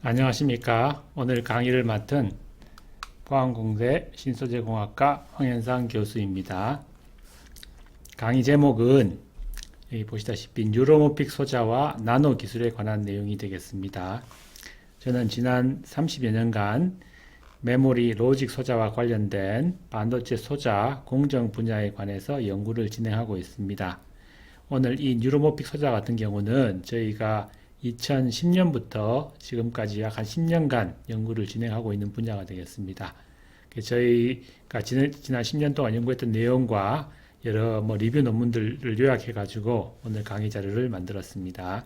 안녕하십니까. 오늘 강의를 맡은 포항공대 신소재공학과 황현상 교수입니다. 강의 제목은 여기 보시다시피 뉴로모픽 소자와 나노 기술에 관한 내용이 되겠습니다. 저는 지난 30여 년간 메모리 로직 소자와 관련된 반도체 소자 공정 분야에 관해서 연구를 진행하고 있습니다. 오늘 이 뉴로모픽 소자 같은 경우는 저희가 2010년부터 지금까지 약 한 10년간 연구를 진행하고 있는 분야가 되겠습니다. 저희가 지난 10년 동안 연구했던 내용과 여러 리뷰 논문들을 요약해 가지고 오늘 강의 자료를 만들었습니다.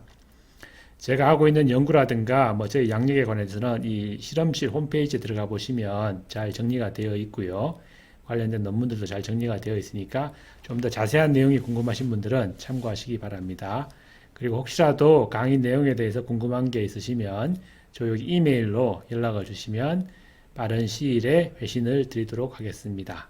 제가 하고 있는 연구라든가 저희 양력에 관해서는 이 실험실 홈페이지에 들어가 보시면 잘 정리가 되어 있고요. 관련된 논문들도 잘 정리가 되어 있으니까 좀 더 자세한 내용이 궁금하신 분들은 참고하시기 바랍니다. 그리고 혹시라도 강의 내용에 대해서 궁금한 게 있으시면 저희 이메일로 연락을 주시면 빠른 시일에 회신을 드리도록 하겠습니다.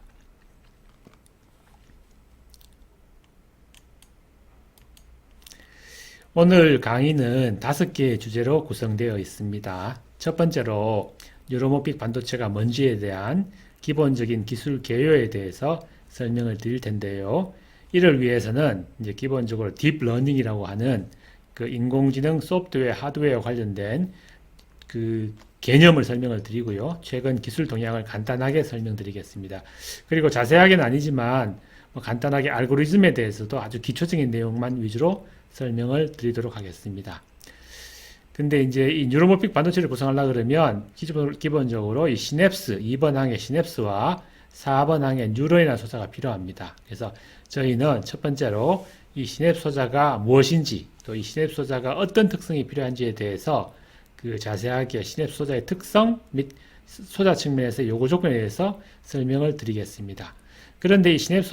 오늘 강의는 5개의 주제로 구성되어 있습니다. 첫 번째로 뉴로모픽 반도체가 뭔지에 대한 기본적인 기술 개요에 대해서 설명을 드릴 텐데요. 이를 위해서는 이제 기본적으로 딥러닝이라고 하는 그 인공지능 소프트웨어, 하드웨어 관련된 그 개념을 설명을 드리고요. 최근 기술 동향을 간단하게 설명드리겠습니다. 그리고 자세하게는 아니지만 간단하게 알고리즘에 대해서도 아주 기초적인 내용만 위주로 설명을 드리도록 하겠습니다. 근데 이제 이 뉴로모픽 반도체를 구성하려고 그러면 기본적으로 이 시냅스, 2번 항의 시냅스와 4번 항의 뉴런이라는 소자가 필요합니다. 그래서 저희는 첫 번째로 이 시냅스 소자가 무엇인지, 또 이 시냅스 소자가 어떤 특성이 필요한지에 대해서 그 자세하게 시냅스 소자의 특성 및 소자 측면에서 요구 조건에 대해서 설명을 드리겠습니다. 그런데 이 시냅스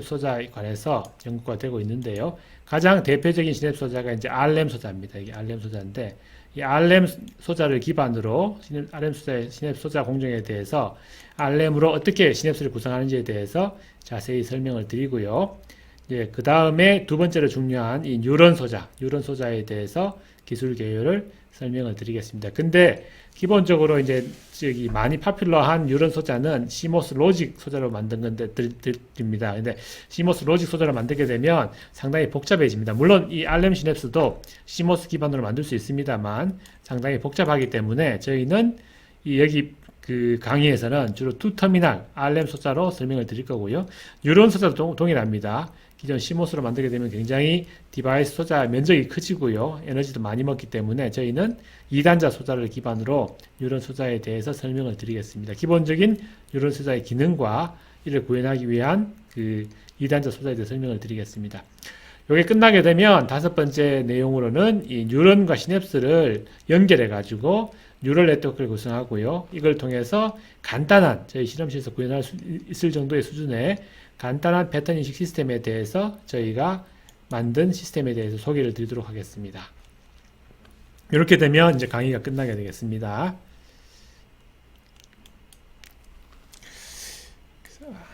소자에 관해서 연구가 되고 있는데요. 가장 대표적인 시냅스 소자가 이제 RM 소자입니다. 이게 RM 소자인데, 이 RM 소자를 기반으로 RM 소자의 시냅스 소자 공정에 대해서 RM으로 어떻게 시냅스를 구성하는지에 대해서 자세히 설명을 드리고요. 예, 그 다음에 두 번째로 중요한 이 뉴런 소자에 대해서 기술 개요를 설명을 드리겠습니다. 근데 기본적으로 이제 저기 많이 파퓰러한 뉴런 소자는 시모스 로직 소자로 만든 건데 드립니다. 근데 시모스 로직 소자로 만들게 되면 상당히 복잡해집니다. 물론 이 RM 시냅스도 시모스 기반으로 만들 수 있습니다만 상당히 복잡하기 때문에 저희는 여기 그 강의에서는 주로 투터미널 RM 소자로 설명을 드릴 거고요. 뉴런 소자도 동일합니다. 기존 시모스로 만들게 되면 굉장히 디바이스 소자 면적이 커지고요. 에너지도 많이 먹기 때문에 저희는 2단자 소자를 기반으로 뉴런 소자에 대해서 설명을 드리겠습니다. 기본적인 뉴런 소자의 기능과 이를 구현하기 위한 그 2단자 소자에 대해서 설명을 드리겠습니다. 이게 끝나게 되면 다섯 번째 내용으로는 이 뉴런과 시냅스를 연결해 가지고 뉴럴 네트워크를 구성하고요. 이걸 통해서 간단한 저희 실험실에서 구현할 수 있을 정도의 수준의 간단한 패턴 인식 시스템에 대해서 저희가 만든 시스템에 대해서 소개를 드리도록 하겠습니다. 이렇게 되면 이제 강의가 끝나게 되겠습니다.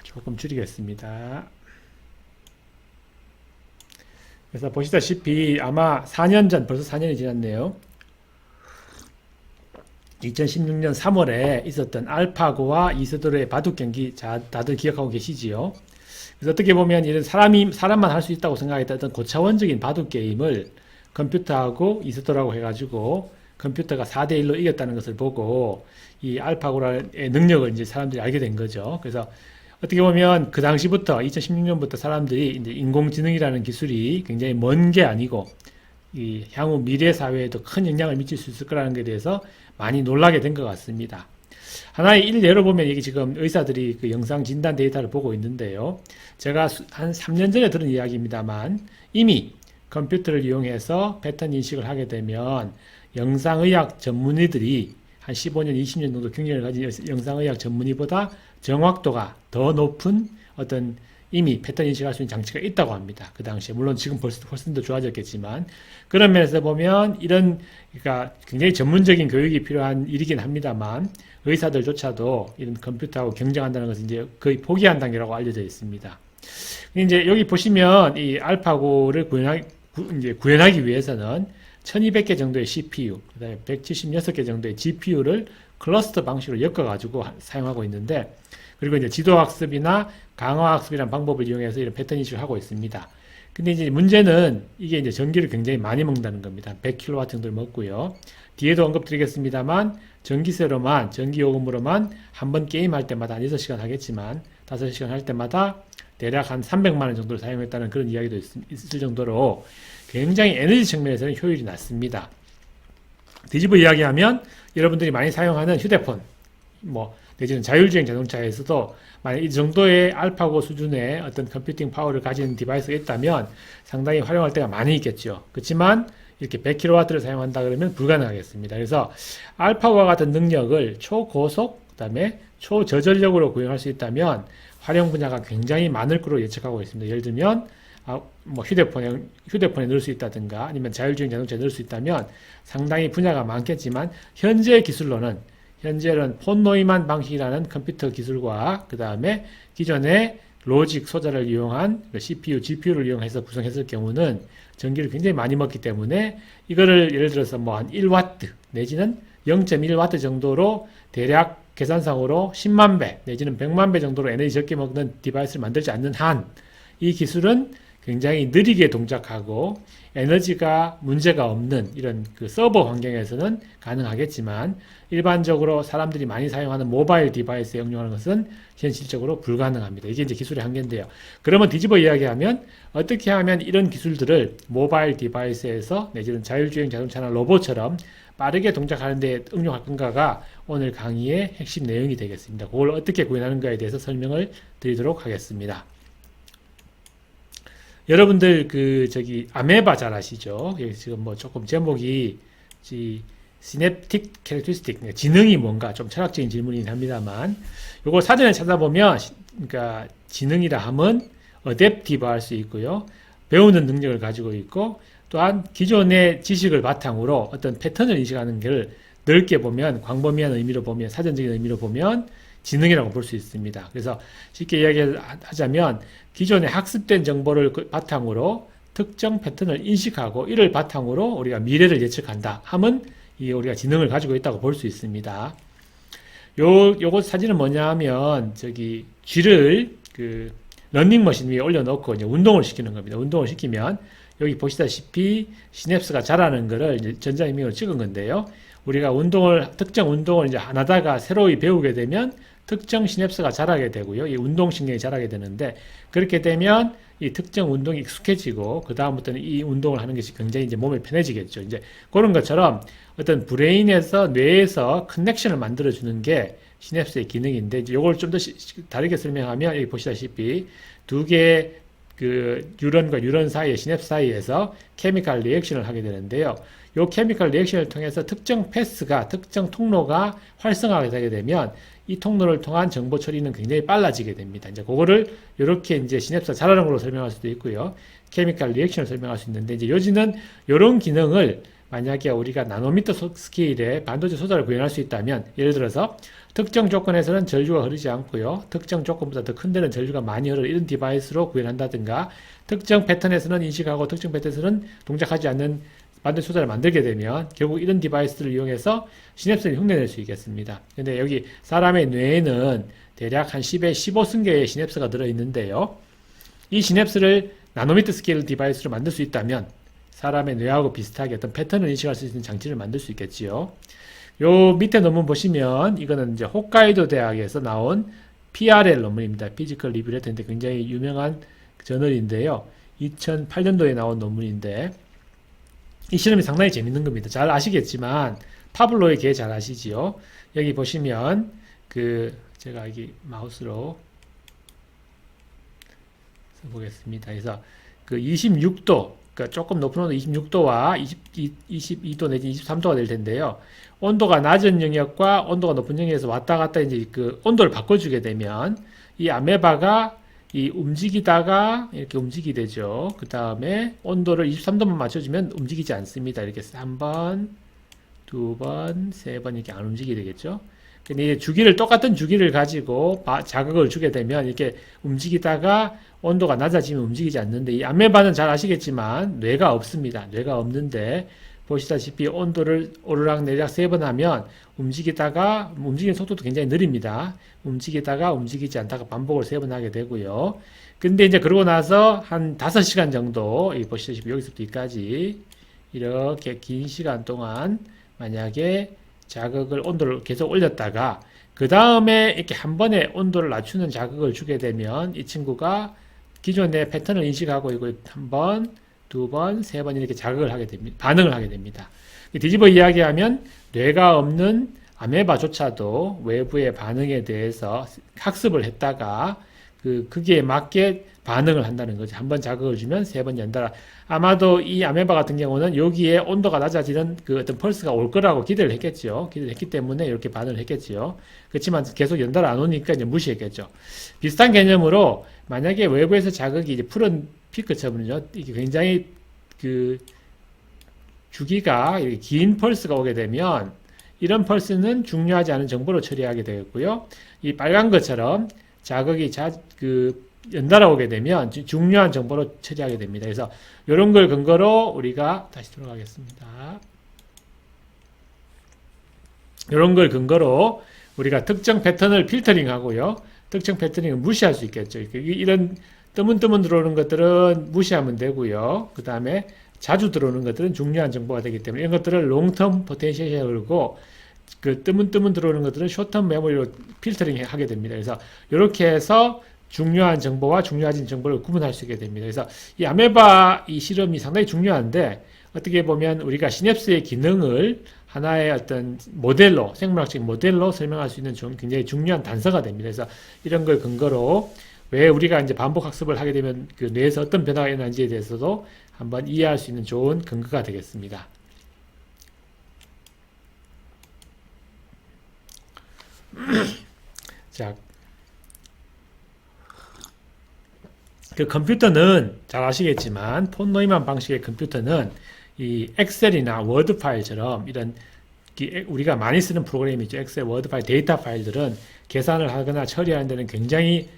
조금 줄이겠습니다. 그래서 보시다시피 아마 4년 전, 벌써 4년이 지났네요. 2016년 3월에 있었던 알파고와 이세돌의 바둑 경기 다들 기억하고 계시지요? 그래서 어떻게 보면 이런 사람만 할 수 있다고 생각했던 어떤 고차원적인 바둑 게임을 컴퓨터하고 이세돌하고 해가지고 컴퓨터가 4대1로 이겼다는 것을 보고 이 알파고의 능력을 이제 사람들이 알게 된 거죠. 그래서 어떻게 보면 그 당시부터 2016년부터 사람들이 이제 인공지능이라는 기술이 굉장히 먼 게 아니고 이 향후 미래 사회에도 큰 영향을 미칠 수 있을 거라는 것에 대해서 많이 놀라게 된 것 같습니다. 하나의 일례로 보면 이게 지금 의사들이 그 영상 진단 데이터를 보고 있는데요. 제가 한 3년 전에 들은 이야기입니다만 이미 컴퓨터를 이용해서 패턴 인식을 하게 되면 영상의학 전문의들이 한 15년, 20년 정도 경력을 가진 영상의학 전문의보다 정확도가 더 높은 어떤 이미 패턴 인식할 수 있는 장치가 있다고 합니다. 그 당시에. 물론 지금 훨씬 더 좋아졌겠지만. 그런 면에서 보면 그러니까 굉장히 전문적인 교육이 필요한 일이긴 합니다만 의사들조차도 이런 컴퓨터하고 경쟁한다는 것은 이제 거의 포기한 단계라고 알려져 있습니다. 이제 여기 보시면 이 알파고를 구현하기 위해서는 1200개 정도의 CPU, 그다음에 176개 정도의 GPU를 클러스터 방식으로 엮어가지고 사용하고 있는데, 그리고 이제 지도학습이나 강화학습이라는 방법을 이용해서 이런 패턴 인식을 하고 있습니다. 근데 이제 문제는 이게 이제 전기를 굉장히 많이 먹는다는 겁니다. 100kW 정도를 먹고요. 뒤에도 언급드리겠습니다만, 전기세로만, 전기요금으로만 한 번 게임할 때마다 한 6시간 하겠지만, 5시간 할 때마다 대략 한 300만 원 정도를 사용했다는 그런 이야기도 있을 정도로 굉장히 에너지 측면에서는 효율이 낮습니다. 뒤집어 이야기하면 여러분들이 많이 사용하는 휴대폰, 내지는 자율주행 자동차에서도 만약 이 정도의 알파고 수준의 어떤 컴퓨팅 파워를 가진 디바이스가 있다면 상당히 활용할 때가 많이 있겠죠. 그렇지만 이렇게 100kW를 사용한다 그러면 불가능하겠습니다. 그래서 알파고와 같은 능력을 초고속, 그 다음에 초저전력으로 구현할 수 있다면 활용 분야가 굉장히 많을 거로 예측하고 있습니다. 예를 들면 휴대폰에 넣을 수 있다든가 아니면 자율주행 자동차에 넣을 수 있다면 상당히 분야가 많겠지만 현재의 기술로는 폰 노이만 방식이라는 컴퓨터 기술과 그 다음에 기존의 로직 소자를 이용한 CPU, GPU를 이용해서 구성했을 경우는 전기를 굉장히 많이 먹기 때문에 이거를 예를 들어서 한 1W 내지는 0.1W 정도로 대략 계산상으로 10만 배 내지는 100만 배 정도로 에너지 적게 먹는 디바이스를 만들지 않는 한 이 기술은 굉장히 느리게 동작하고 에너지가 문제가 없는 이런 그 서버 환경에서는 가능하겠지만 일반적으로 사람들이 많이 사용하는 모바일 디바이스에 응용하는 것은 현실적으로 불가능합니다. 이게 이제 기술의 한계인데요. 그러면 뒤집어 이야기하면 어떻게 하면 이런 기술들을 모바일 디바이스에서 내지는 자율주행 자동차나 로봇처럼 빠르게 동작하는 데 응용할 건가가 오늘 강의의 핵심 내용이 되겠습니다. 그걸 어떻게 구현하는가에 대해서 설명을 드리도록 하겠습니다. 여러분들 아메바 잘 아시죠? 여기 지금 조금 제목이 시냅틱 캐릭터리스틱, 지능이 뭔가 좀 철학적인 질문이긴 합니다만, 요거 사전에 찾아보면 그러니까 지능이라 함은 어댑티브 할 수 있고요. 배우는 능력을 가지고 있고, 또한 기존의 지식을 바탕으로 어떤 패턴을 인식하는 걸 넓게 보면, 광범위한 의미로 보면, 사전적인 의미로 보면 지능이라고 볼 수 있습니다. 그래서 쉽게 이야기하자면 기존에 학습된 정보를 바탕으로 특정 패턴을 인식하고 이를 바탕으로 우리가 미래를 예측한다 하면 우리가 지능을 가지고 있다고 볼 수 있습니다. 요거 사진은 뭐냐 하면 쥐를 러닝머신 위에 올려놓고 이제 운동을 시키는 겁니다. 운동을 시키면 여기 보시다시피 시냅스가 자라는 거를 이제 전자현미경으로 찍은 건데요. 우리가 특정 운동을 이제 안 하다가 새로이 배우게 되면 특정 시냅스가 자라게 되고요. 이 운동신경이 자라게 되는데, 그렇게 되면 이 특정 운동이 익숙해지고, 그다음부터는 이 운동을 하는 것이 굉장히 이제 몸에 편해지겠죠. 이제 그런 것처럼 어떤 브레인에서, 뇌에서 커넥션을 만들어주는 게 시냅스의 기능인데, 이제 이걸 좀 더 다르게 설명하면, 여기 보시다시피 두 개의 뉴런과 뉴런 사이의 시냅스 사이에서 케미컬 리액션을 하게 되는데요. 이 케미컬 리액션을 통해서 특정 통로가 활성화가 되게 되면 이 통로를 통한 정보 처리는 굉장히 빨라지게 됩니다. 이제 그거를 이렇게 이제 시냅스가 자라는 걸로 설명할 수도 있고요. 케미컬 리액션을 설명할 수 있는데, 이제 요지는 이런 기능을 만약에 우리가 나노미터 스케일의 반도체 소자를 구현할 수 있다면, 예를 들어서 특정 조건에서는 전류가 흐르지 않고요. 특정 조건보다 더 큰 데는 전류가 많이 흐르는 이런 디바이스로 구현한다든가, 특정 패턴에서는 인식하고 특정 패턴에서는 동작하지 않는 반도체 소자를 만들게 되면 결국 이런 디바이스를 이용해서 시냅스를 흉내낼 수 있겠습니다. 근데 여기 사람의 뇌에는 대략 한 10에 15승계의 시냅스가 들어있는데요. 이 시냅스를 나노미터 스케일 디바이스로 만들 수 있다면 사람의 뇌하고 비슷하게 어떤 패턴을 인식할 수 있는 장치를 만들 수 있겠지요. 요 밑에 논문 보시면 이거는 이제 홋카이도 대학에서 나온 PRL 논문입니다. 피지컬 리뷰 레터인데 굉장히 유명한 저널인데요. 2008년도에 나온 논문인데 이 실험이 상당히 재밌는 겁니다. 잘 아시겠지만 파블로의 개 잘 아시지요? 여기 보시면 제가 여기 마우스로 써보겠습니다. 그래서 26도, 그러니까 조금 높은 온도 26도와 22도 내지 23도가 될 텐데요. 온도가 낮은 영역과 온도가 높은 영역에서 왔다 갔다 이제 온도를 바꿔주게 되면 이 아메바가 움직이다가 이렇게 움직이게 되죠. 그 다음에 온도를 23도만 맞춰주면 움직이지 않습니다. 이렇게 3번, 2번, 3번 이렇게 안 움직이게 되겠죠. 근데 똑같은 주기를 가지고 자극을 주게 되면 이렇게 움직이다가 온도가 낮아지면 움직이지 않는데, 이 아메바는 잘 아시겠지만 뇌가 없습니다. 뇌가 없는데 보시다시피 온도를 오르락내리락 3번 하면 움직이는 속도도 굉장히 느립니다. 움직이다가 움직이지 않다가 반복을 3번 하게 되고요. 근데 이제 그러고 나서 한 5시간 정도, 보시다시피 여기서부터 여기까지 이렇게 긴 시간 동안 만약에 온도를 계속 올렸다가 그 다음에 이렇게 한 번에 온도를 낮추는 자극을 주게 되면 이 친구가 기존의 패턴을 인식하고 이걸 한 번, 두 번, 세 번 이렇게 자극을 하게 됩니다. 반응을 하게 됩니다. 뒤집어 이야기하면 뇌가 없는 아메바조차도 외부의 반응에 대해서 학습을 했다가 그게 맞게 반응을 한다는 거죠. 한 번 자극을 주면 3번 연달아. 아마도 이 아메바 같은 경우는 여기에 온도가 낮아지는 그 어떤 펄스가 올 거라고 기대를 했겠죠. 기대를 했기 때문에 이렇게 반응을 했겠죠. 그렇지만 계속 연달아 안 오니까 이제 무시했겠죠. 비슷한 개념으로 만약에 외부에서 자극이 이제 푸른 피크처럼요. 이게 굉장히 그 주기가 긴 펄스가 오게 되면 이런 펄스는 중요하지 않은 정보로 처리하게 되겠고요. 이 빨간 것처럼 자극이 연달아 오게 되면 중요한 정보로 처리하게 됩니다. 그래서 이런 걸 근거로 우리가 다시 돌아가겠습니다. 이런 걸 근거로 우리가 특정 패턴을 필터링 하고요. 특정 패턴을 무시할 수 있겠죠. 이런 뜨문뜨문 들어오는 것들은 무시하면 되고요. 그 다음에 자주 들어오는 것들은 중요한 정보가 되기 때문에 이런 것들을 롱텀 포텐셜에 걸고 그 뜨문뜨문 들어오는 것들은 숏텀 메모리로 필터링 하게 됩니다. 그래서 이렇게 해서 중요한 정보와 중요하진 정보를 구분할 수 있게 됩니다. 그래서 이 아메바 이 실험이 상당히 중요한데 어떻게 보면 우리가 시냅스의 기능을 하나의 어떤 모델로, 생물학적인 모델로 설명할 수 있는 굉장히 중요한 단서가 됩니다. 그래서 이런 걸 근거로 왜 우리가 이제 반복 학습을 하게 되면 그 뇌에서 어떤 변화가 일어나는지에 대해서도 한번 이해할 수 있는 좋은 근거가 되겠습니다. 자, 그 컴퓨터는 잘 아시겠지만 폰 노이만 방식의 컴퓨터는 이 엑셀이나 워드 파일처럼 이런 우리가 많이 쓰는 프로그램이죠. 엑셀, 워드 파일, 데이터 파일들은 계산을 하거나 처리하는 데는 굉장히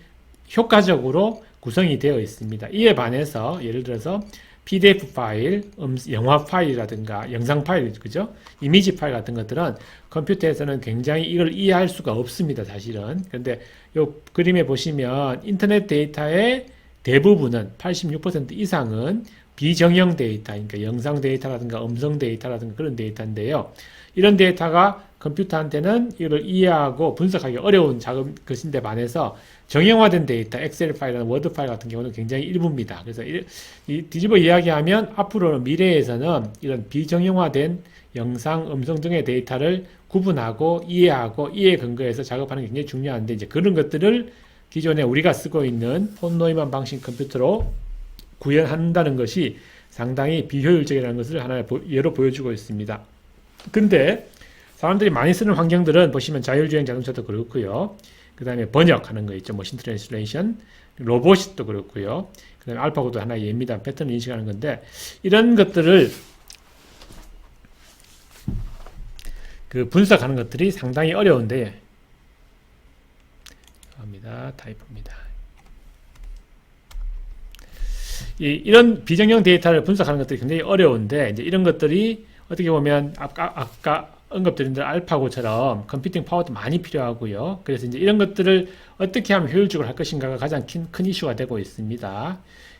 효과적으로 구성이 되어 있습니다. 이에 반해서 예를 들어서 PDF 파일, 영화 파일이라든가 영상 파일, 그죠? 이미지 파일 같은 것들은 컴퓨터에서는 굉장히 이걸 이해할 수가 없습니다, 사실은. 근데 이 그림에 보시면 인터넷 데이터의 대부분은 86% 이상은 비정형 데이터, 그러니까 영상 데이터라든가 음성 데이터라든가 그런 데이터인데요. 이런 데이터가 컴퓨터한테는 이걸 이해하고 분석하기 어려운 것인데 반해서 정형화된 데이터, 엑셀 파일이나 워드 파일 같은 경우는 굉장히 일부입니다. 그래서 뒤집어 이야기하면 앞으로는 미래에서는 이런 비정형화된 영상, 음성 등의 데이터를 구분하고 이해하고 이해 근거해서 작업하는 게 굉장히 중요한데 이제 그런 것들을 기존에 우리가 쓰고 있는 폰 노이만 방식 컴퓨터로 구현한다는 것이 상당히 비효율적이라는 것을 하나의 예로 보여주고 있습니다. 근데 사람들이 많이 쓰는 환경들은 보시면 자율주행 자동차도 그렇고요. 그 다음에 번역하는 거 있죠. 머신 트랜슬레이션, 로봇도 그렇고요. 그 다음에 알파고도 하나의 예입니다. 패턴을 인식하는 건데 이런 것들을 분석하는 것들이 상당히 어려운데 타이프입니다. 이런 비정형 데이터를 분석하는 것들이 굉장히 어려운데 이제 이런 것들이 어떻게 보면 아까 언급드린 대로 알파고처럼 컴퓨팅 파워도 많이 필요하고요. 그래서 이제 이런 것들을 어떻게 하면 효율적으로 할 것인가가 가장 큰 이슈가 되고 있습니다.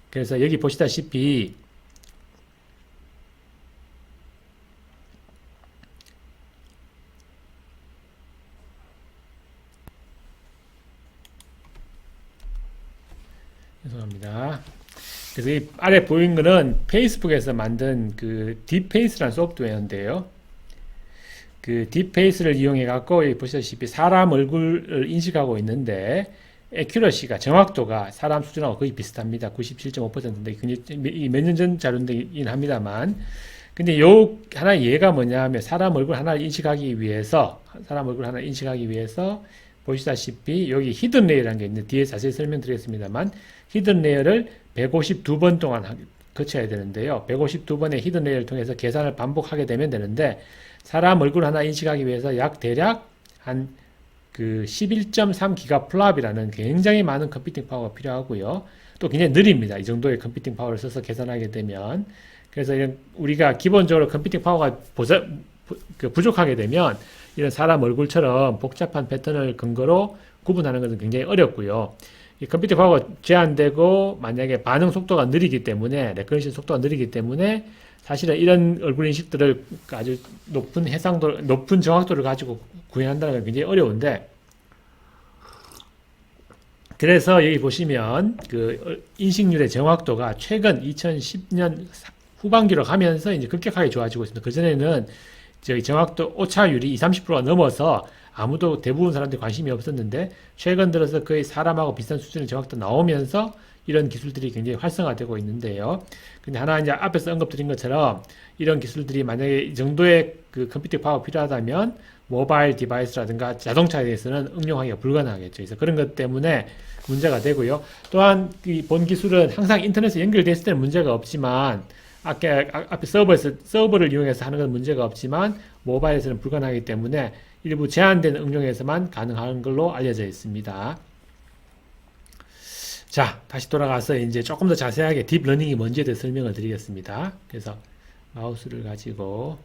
그래서 여기 보시다시피 죄송합니다. 그래서 이 아래 보이는 거는 페이스북에서 만든 그 딥페이스라는 소프트웨어인데요. 그 딥페이스를 이용해 갖고 보시다시피 사람 얼굴을 인식하고 있는데 애큐러시가 정확도가 사람 수준하고 거의 비슷합니다. 97.5%인데 몇 년 전 자료이긴 합니다만 근데 요 하나의 예가 뭐냐 하면 사람 얼굴 하나를 인식하기 위해서 보시다시피 여기 히든 레이어라는 게 있는데 뒤에 자세히 설명드리겠습니다만 히든 레이어를 152번 동안 거쳐야 되는데요. 152번의 히든 레이어를 통해서 계산을 반복하게 되면 되는데 사람 얼굴 하나 인식하기 위해서 대략 한 11.3 기가플랍이라는 굉장히 많은 컴퓨팅 파워가 필요하고요. 또 굉장히 느립니다. 이 정도의 컴퓨팅 파워를 써서 계산하게 되면 그래서 이런 우리가 기본적으로 컴퓨팅 파워가 부족하게 되면 이런 사람 얼굴처럼 복잡한 패턴을 근거로 구분하는 것은 굉장히 어렵고요. 이 컴퓨팅 파워가 제한되고 만약에 반응 속도가 느리기 때문에 레커니션 속도가 느리기 때문에 사실은 이런 얼굴 인식들을 아주 높은 해상도, 높은 정확도를 가지고 구현한다는 건 굉장히 어려운데, 그래서 여기 보시면 그 인식률의 정확도가 최근 2010년 후반기로 가면서 이제 급격하게 좋아지고 있습니다. 그전에는 저희 정확도 오차율이 20, 30%가 넘어서 아무도 대부분 사람들이 관심이 없었는데 최근 들어서 거의 사람하고 비슷한 수준의 정확도 나오면서 이런 기술들이 굉장히 활성화되고 있는데요. 근데 하나 이제 앞에서 언급드린 것처럼 이런 기술들이 만약에 이 정도의 그 컴퓨팅 파워 필요하다면 모바일 디바이스라든가 자동차에 대해서는 응용하기가 불가능하겠죠. 그래서 그런 것 때문에 문제가 되고요. 또한 이 본 기술은 항상 인터넷에 연결됐을 때는 문제가 없지만 앞에 서버를 이용해서 하는 건 문제가 없지만 모바일에서는 불가능하기 때문에 일부 제한된 응용에서만 가능한 걸로 알려져 있습니다. 자, 다시 돌아가서 이제 조금 더 자세하게 딥러닝이 뭔지에 대해 설명을 드리겠습니다. 그래서 마우스를 가지고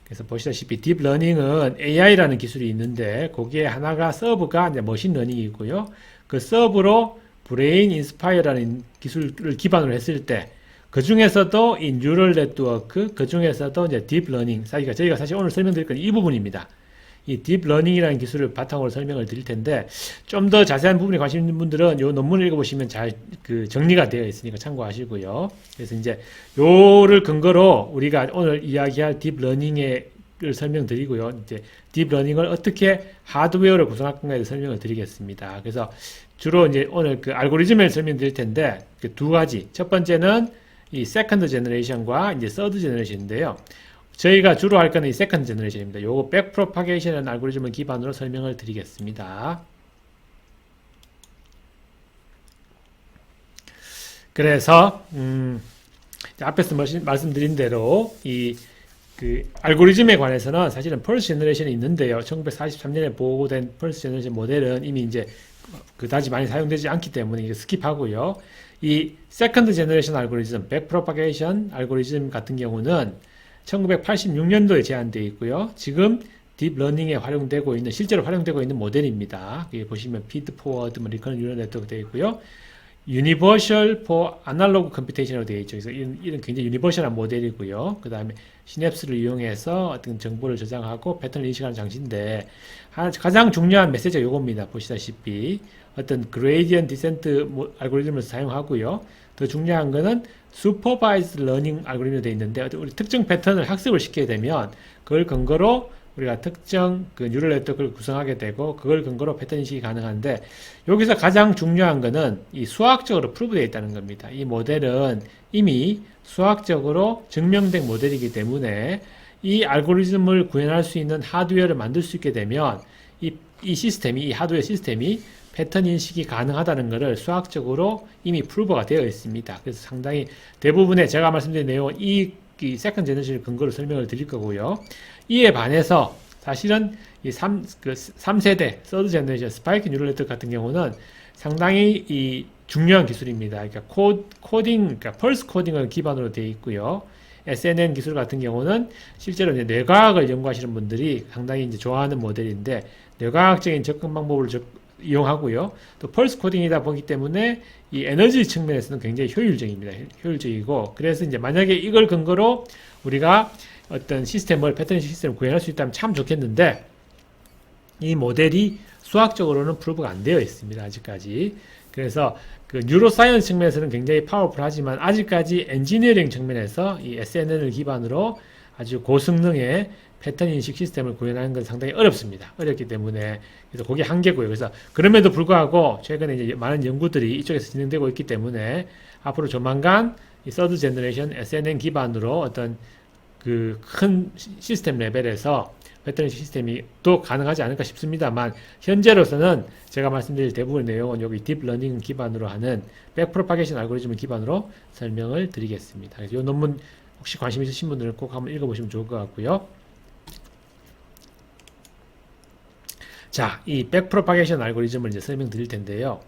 그래서 보시다시피 딥러닝은 AI라는 기술이 있는데 거기에 하나가 서브가 이제 머신러닝이고요. 그 서브로 브레인 인스파이어라는 기술을 기반으로 했을 때 그 중에서도 이 뉴럴 네트워크, 그 중에서도 이제 딥러닝, 저희가 사실 오늘 설명드릴 건 이 부분입니다. 이 딥러닝이라는 기술을 바탕으로 설명을 드릴 텐데 좀 더 자세한 부분에 관심 있는 분들은 이 논문을 읽어보시면 잘 정리가 되어 있으니까 참고하시고요. 그래서 이제 요를 근거로 우리가 오늘 이야기할 딥러닝을 설명드리고요. 이제 딥러닝을 어떻게 하드웨어를 구성할 건가에 대해 설명을 드리겠습니다. 그래서 주로 이제 오늘 그 알고리즘을 설명드릴 텐데 그 두 가지. 첫 번째는 이 세컨드 제너레이션과 이제 서드 제너레이션인데요. 저희가 주로 할 거는 이 세컨드 제너레이션입니다. 요거 백프로파게이션이라는 알고리즘을 기반으로 설명을 드리겠습니다. 그래서 앞에서 말씀드린 대로 이 알고리즘에 관해서는 사실은 펄스 제너레이션이 있는데요. 1943년에 보고된 펄스 제너레이션 모델은 이미 이제 그다지 많이 사용되지 않기 때문에 이게 스킵하고요. 이 세컨드 제너레이션 알고리즘, 백프로파게이션 알고리즘 같은 경우는 1986년도에 제안되어 있고요. 지금 딥러닝에 활용되고 있는, 실제로 활용되고 있는 모델입니다. 여기 보시면 피드 포워드, 리커넌트 뉴럴 네트워크 되어 있고요. 유니버셜 포 아날로그 컴퓨테이션으로 되어 있죠. 그래서 이런 굉장히 유니버셜한 모델이고요. 그 다음에 시냅스를 이용해서 어떤 정보를 저장하고 패턴을 인식하는 장치인데 가장 중요한 메시지가 이겁니다. 보시다시피 어떤 그레이디언트 디센트 알고리즘을 사용하고요. 더 중요한 거는 슈퍼바이즈 러닝 알고리즘으로 되어 있는데 우리 특정 패턴을 학습을 시키게 되면 그걸 근거로 우리가 특정 그 뉴럴 네트워크를 구성하게 되고 그걸 근거로 패턴 인식이 가능한데 여기서 가장 중요한 거는 이 수학적으로 프루브되어 있다는 겁니다. 이 모델은 이미 수학적으로 증명된 모델이기 때문에 이 알고리즘을 구현할 수 있는 하드웨어를 만들 수 있게 되면 이 하드웨어 시스템이 패턴 인식이 가능하다는 것을 수학적으로 이미 프루브가 되어 있습니다. 그래서 상당히 대부분의 제가 말씀드린 내용은 이 세컨드 제너레이션 근거로 설명을 드릴 거고요. 이에 반해서 사실은 이 3세대 서드 제너레이션 스파이크 뉴럴 네트워크 같은 경우는 상당히 이 중요한 기술입니다. 그러니까 그러니까 펄스 코딩을 기반으로 되어 있고요. SNN 기술 같은 경우는 실제로 이제 뇌과학을 연구하시는 분들이 상당히 이제 좋아하는 모델인데 뇌과학적인 접근 방법을 이용하고요. 또 펄스 코딩이다 보기 때문에 이 에너지 측면에서는 굉장히 효율적입니다. 효율적이고 그래서 이제 만약에 이걸 근거로 우리가 어떤 패턴 시스템을 구현할 수 있다면 참 좋겠는데 이 모델이 수학적으로는 프루브가 안 되어 있습니다. 아직까지. 그래서 그 뉴로사이언스 측면에서는 굉장히 파워풀하지만 아직까지 엔지니어링 측면에서 이 SNN을 기반으로 아주 고성능의 패턴 인식 시스템을 구현하는 건 상당히 어렵습니다. 어렵기 때문에 그래서 그게 한계고요. 그래서 그럼에도 불구하고 최근에 이제 많은 연구들이 이쪽에서 진행되고 있기 때문에 앞으로 조만간 이 서드 제너레이션 SNN 기반으로 어떤 그 큰 시스템 레벨에서 패턴 인식 시스템이 또 가능하지 않을까 싶습니다만 현재로서는 제가 말씀드릴 대부분의 내용은 여기 딥러닝 기반으로 하는 백프로파게이션 알고리즘을 기반으로 설명을 드리겠습니다. 그래서 이 논문 혹시 관심 있으신 분들은 꼭 한번 읽어보시면 좋을 것 같고요. 자, 이 백프로파게이션 알고리즘을 이제 설명드릴 텐데요.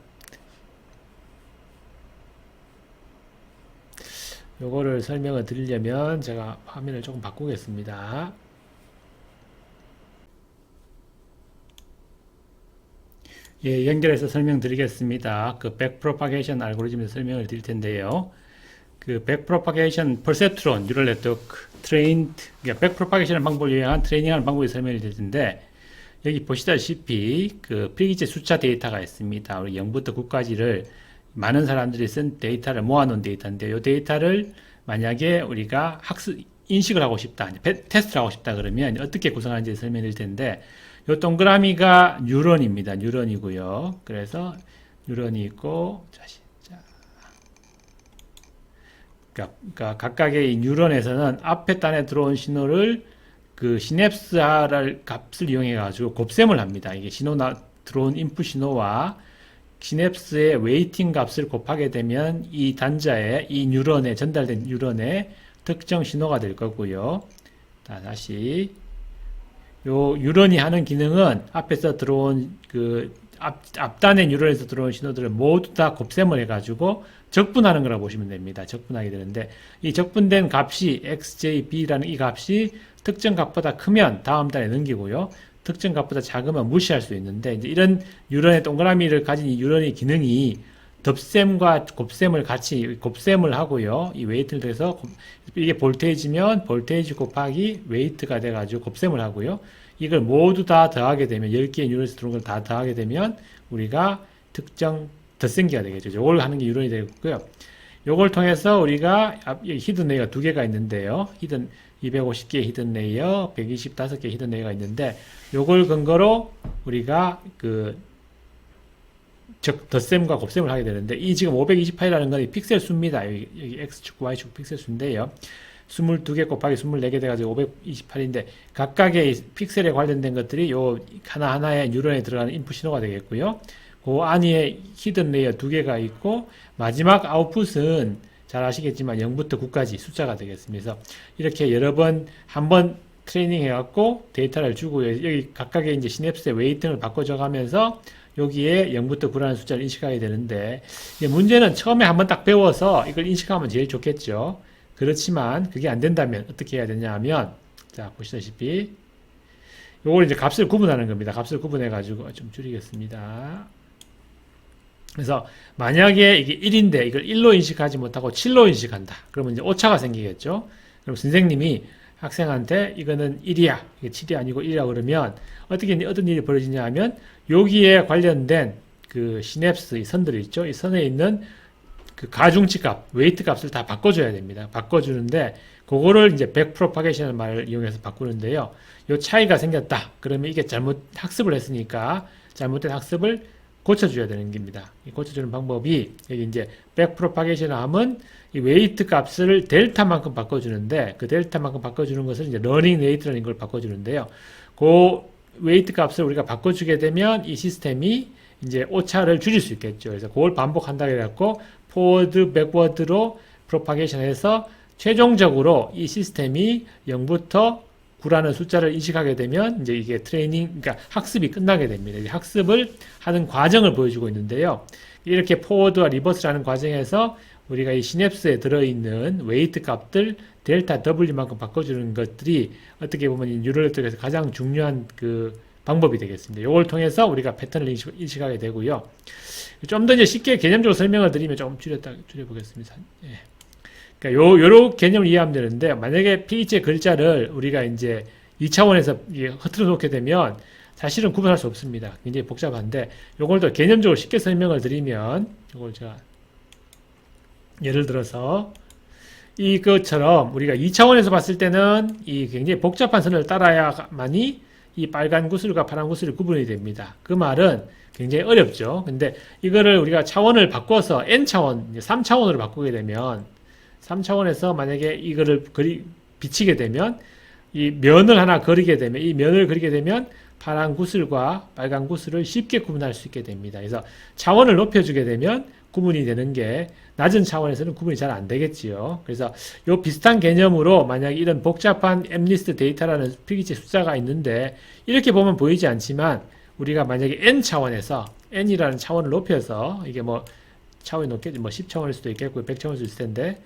요거를 설명을 드리려면 제가 화면을 조금 바꾸겠습니다. 예, 연결해서 설명드리겠습니다. 그 백프로파게이션 알고리즘에서 설명을 드릴 텐데요. 그 백프로파게이션 퍼셉트론 뉴럴 네트워크 트레인드, 그러니까 백프로파게이션 방법을 이용한 트레이닝하는 방법을 설명을 드릴 텐데, 여기 보시다시피 그 필기체 숫자 데이터가 있습니다. 우리 0부터 9까지를 많은 사람들이 쓴 데이터를 모아놓은 데이터인데, 이 데이터를 만약에 우리가 인식을 하고 싶다, 테스트를 하고 싶다 그러면 어떻게 구성하는지 설명드릴 텐데, 이 동그라미가 뉴런입니다. 뉴런이고요. 그래서 뉴런이 있고, 그러니까 각각의 이 뉴런에서는 앞에 단에 들어온 신호를 그 시냅스 값을 이용해 가지고 곱셈을 합니다. 이게 들어온 인풋 신호와 시냅스의 웨이팅 값을 곱하게 되면 이 단자에 이 뉴런에 전달된 뉴런의 특정 신호가 될 거고요. 다시 요 뉴런이 하는 기능은 앞에서 들어온 그 앞단의 뉴런에서 들어온 신호들을 모두 다 곱셈을 해가지고 적분하는 거라고 보시면 됩니다. 적분하게 되는데, 이 적분된 값이 xjb라는 이 값이 특정 값보다 크면 다음 단에 넘기고요. 특정 값보다 작으면 무시할 수 있는데, 이제 이런 뉴런의 동그라미를 가진 이 뉴런의 기능이 덧셈과 곱셈을 같이 곱셈을 하고요. 이 웨이트를 대서 이게 볼테이지면 볼테이지 곱하기 웨이트가 돼가지고 곱셈을 하고요. 이걸 모두 다 더하게 되면 10개의 뉴런에서 들어온 걸 다 더하게 되면 우리가 특정 덧셈기가 되겠죠. 이걸 하는 게 뉴런이 되고요. 이걸 통해서 우리가 히든 레이어가 두 개가 있는데요. 250개의 히든 레이어, 125개의 히든 레이어가 있는데, 이걸 근거로 우리가 덧셈과 곱셈을 하게 되는데, 이 지금 528이라는 건 픽셀 수입니다. 여기 X축, Y축 픽셀 수인데요. 22개 곱하기 24개 돼가지고 528인데, 각각의 픽셀에 관련된 것들이 요 하나하나의 뉴런에 들어가는 인풋 신호가 되겠고요. 그 안에 히든 레이어 두 개가 있고, 마지막 아웃풋은 잘 아시겠지만 0부터 9까지 숫자가 되겠습니다. 그래서 이렇게 여러 번, 한 번 트레이닝 해갖고 데이터를 주고, 여기 각각의 이제 시냅스의 웨이팅을 바꿔줘 가면서 여기에 0부터 9라는 숫자를 인식하게 되는데, 문제는 처음에 한번 딱 배워서 이걸 인식하면 제일 좋겠죠. 그렇지만 그게 안 된다면 어떻게 해야 되냐 하면, 자, 보시다시피 요걸 이제 값을 구분하는 겁니다. 값을 구분해 가지고 좀 줄이겠습니다. 그래서 만약에 이게 1인데 이걸 1로 인식하지 못하고 7로 인식한다. 그러면 이제 오차가 생기겠죠. 그럼 선생님이 학생한테 이거는 1이야. 이게 7이 아니고 1이라 그러면 어떤 일이 벌어지냐 하면, 여기에 관련된 그 시냅스, 이 선들이 있죠. 이 선에 있는 그 가중치 값, 웨이트 값을 다 바꿔줘야 됩니다. 바꿔주는데, 그거를 이제 백프로파게이션을 말을 이용해서 바꾸는데요. 요 차이가 생겼다. 그러면 이게 학습을 했으니까 잘못된 학습을 고쳐줘야 되는 겁니다. 이 고쳐주는 방법이, 여기 이제 백프로파게이션 하면 이 웨이트 값을 델타만큼 바꿔주는데, 그 델타만큼 바꿔주는 것을 이제 러닝 웨이트라는 걸 바꿔주는데요. 그 웨이트 값을 우리가 바꿔주게 되면 이 시스템이 이제 오차를 줄일 수 있겠죠. 그래서 그걸 반복한다고 해갖고 포워드, 백워드로 프로파게이션 해서 최종적으로 이 시스템이 0부터 9라는 숫자를 인식하게 되면 이제 이게 그러니까 학습이 끝나게 됩니다. 학습을 하는 과정을 보여주고 있는데요. 이렇게 포워드와 리버스라는 과정에서 우리가 이 시냅스에 들어있는 웨이트 값들 델타 W만큼 바꿔주는 것들이 어떻게 보면 이 뉴럴 네트워크에서 가장 중요한 그 방법이 되겠습니다. 이걸 통해서 우리가 패턴을 인식하게 되고요. 좀 더 이제 쉽게 개념적으로 설명을 드리면 좀 줄여보겠습니다. 예. 그러니까 요런 개념을 이해하면 되는데, 만약에 필기체 글자를 우리가 이제 2차원에서 흐트러 놓게 되면 사실은 구분할 수 없습니다. 굉장히 복잡한데, 요걸 더 개념적으로 쉽게 설명을 드리면, 요걸 제가 예를 들어서 이것처럼 우리가 2차원에서 봤을 때는 이 굉장히 복잡한 선을 따라야만이 이 빨간 구슬과 파란 구슬이 구분이 됩니다. 그 말은 굉장히 어렵죠. 근데 이거를 우리가 차원을 바꿔서 N차원, 3차원으로 바꾸게 되면, 3차원에서 만약에 이거를 비치게 되면, 이 면을 하나 그리게 되면, 이 면을 그리게 되면 파란 구슬과 빨간 구슬을 쉽게 구분할 수 있게 됩니다. 그래서 차원을 높여주게 되면 구분이 되는 게, 낮은 차원에서는 구분이 잘 안 되겠지요. 그래서 요 비슷한 개념으로 만약에 이런 복잡한 M리스트 데이터라는 필기체 숫자가 있는데, 이렇게 보면 보이지 않지만 우리가 만약에 N차원에서 N이라는 차원을 높여서, 이게 뭐 차원이 높겠지, 뭐 10차원일 수도 있겠고 100차원일 수도 있을 텐데,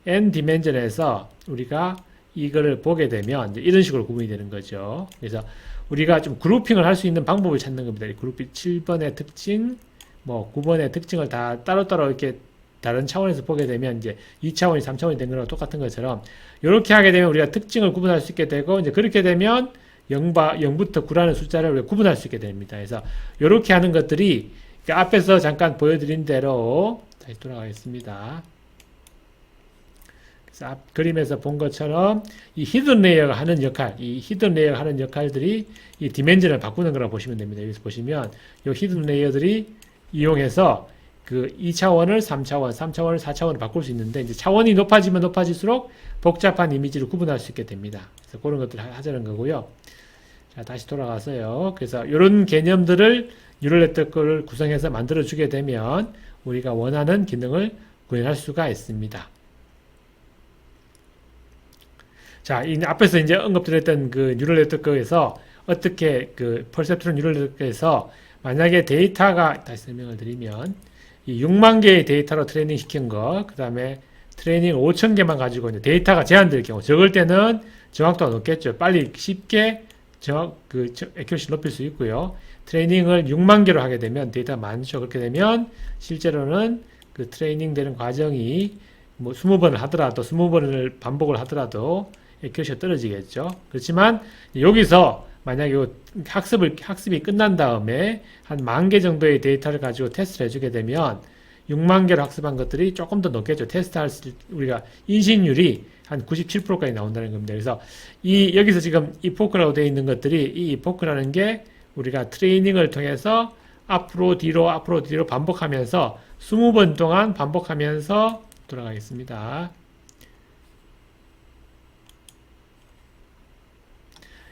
n 디멘전에서 우리가 이거를 보게 되면 이제 이런 식으로 구분이 되는 거죠. 그래서 우리가 좀 그룹핑을 할 수 있는 방법을 찾는 겁니다. 그룹핑 7번의 특징, 뭐 9번의 특징을 다 따로따로 이렇게 다른 차원에서 보게 되면 이제 2차원이 3차원이 된 거랑 똑같은 것처럼 이렇게 하게 되면 우리가 특징을 구분할 수 있게 되고 이제 그렇게 되면 0부터 9라는 숫자를 우리가 구분할 수 있게 됩니다. 그래서 이렇게 하는 것들이 앞에서 잠깐 보여드린 대로 다시 돌아가겠습니다. 그래서 앞 그림에서 본 것처럼 이 히든 레이어가 하는 역할, 이 히든 레이어가 하는 역할들이 이 디멘전을 바꾸는 거라고 보시면 됩니다. 여기서 보시면 이 히든 레이어들이 이용해서 그 2차원을 3차원, 3차원을 4차원으로 바꿀 수 있는데 이제 차원이 높아지면 높아질수록 복잡한 이미지를 구분할 수 있게 됩니다. 그래서 그런 것들을 하자는 거고요. 자, 다시 돌아가서요. 그래서 이런 개념들을 뉴럴 네트워크를 구성해서 만들어 주게 되면 우리가 원하는 기능을 구현할 수가 있습니다. 자, 이 앞에서 이제 언급드렸던 그 뉴럴 네트워크에서 어떻게 그 퍼셉트론 뉴럴 네트워크에서 만약에 데이터가 다시 설명을 드리면 이 6만 개의 데이터로 트레이닝 시킨 거, 그 다음에 트레이닝 5천 개만 가지고 이제 데이터가 제한될 경우 적을 때는 정확도가 높겠죠. 빨리 쉽게 액큐러시 높일 수 있고요. 트레이닝을 6만 개로 하게 되면 데이터가 많죠. 그렇게 되면 실제로는 그 트레이닝 되는 과정이 뭐 20번을 하더라도 20번을 반복을 하더라도 액큐러시가 떨어지겠죠. 그렇지만 여기서 만약에 학습이 끝난 다음에 한 10,000개 정도의 데이터를 가지고 테스트를 해주게 되면 6만 개로 학습한 것들이 조금 더 높겠죠. 테스트할 우리가 인식률이 한 97%까지 나온다는 겁니다. 그래서 여기서 지금 이포크라고 되어 있는 것들이 이 이포크라는 게 우리가 트레이닝을 통해서 앞으로 뒤로 반복하면서 20번 동안 반복하면서 돌아가겠습니다.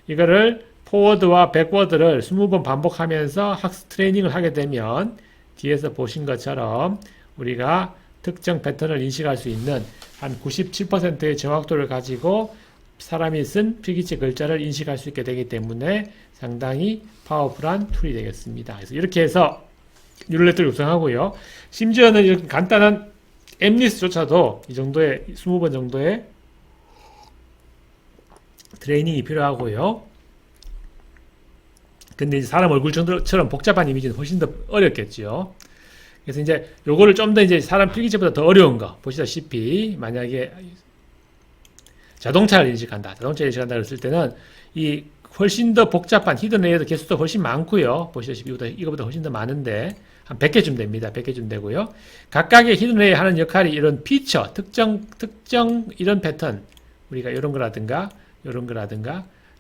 이거를 포워드와 백워드를 20번 반복하면서 학습 트레이닝을 하게 되면 뒤에서 보신 것처럼 우리가 특정 패턴을 인식할 수 있는 한 97%의 정확도를 가지고 사람이 쓴 필기체 글자를 인식할 수 있게 되기 때문에 상당히 파워풀한 툴이 되겠습니다. 그래서 이렇게 해서 뉴럴 네트워크를 구성하고요. 심지어는 이렇게 간단한 엠리스조차도 이 정도의 20번 정도의 트레이닝이 필요하고요. 근데 이제 사람 얼굴처럼 복잡한 이미지는 훨씬 더 어렵겠죠. 그래서 이제 요거를 좀 더 이제 사람 필기체보다 더 어려운 거 보시다시피 만약에 자동차를 인식한다 그랬을 때는 이 훨씬 더 복잡한 히든 레이어도 개수도 훨씬 많고요. 보시다시피 이거보다 훨씬 더 많은데 한 100개쯤 됩니다. 100개쯤 되고요. 각각의 히든 레이어 하는 역할이 이런 피처, 특정 이런 패턴 우리가 이런 거라든가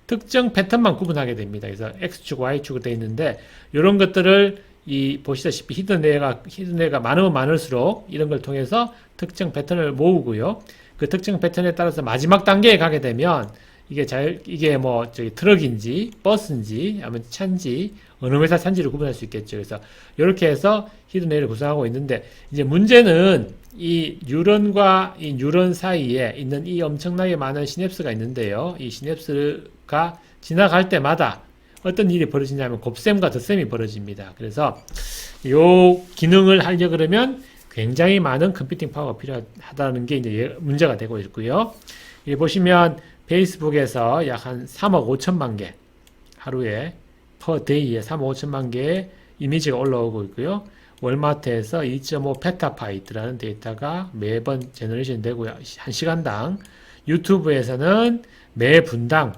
특정 패턴만 구분하게 됩니다. 그래서 X축, Y축으로 되어 있는데 이런 것들을 보시다시피 히든 레이어가 많으면 많을수록 이런 걸 통해서 특정 패턴을 모으고요. 그 특정 패턴에 따라서 마지막 단계에 가게 되면 이게 뭐 트럭인지 버스인지 아니면 차인지 어느 회사 차인지를 구분할 수 있겠죠. 그래서 이렇게 해서 히든 레이어를 구성하고 있는데 이제 문제는 이 뉴런과 이 뉴런 사이에 있는 이 엄청나게 많은 시냅스가 있는데요. 이 시냅스가 지나갈 때마다 어떤 일이 벌어지냐면 곱셈과 덧셈이 벌어집니다. 그래서 이 기능을 하려 그러면 굉장히 많은 컴퓨팅 파워가 필요하다는 게 이제 문제가 되고 있고요. 여기 보시면 페이스북에서 약 한 3억 5천만 개 하루에 per day에 3억 5천만 개의 이미지가 올라오고 있고요. 월마트에서 2.5 페타바이트라는 데이터가 매번 제너레이션 되고요. 한 시간당. 유튜브에서는 매 분당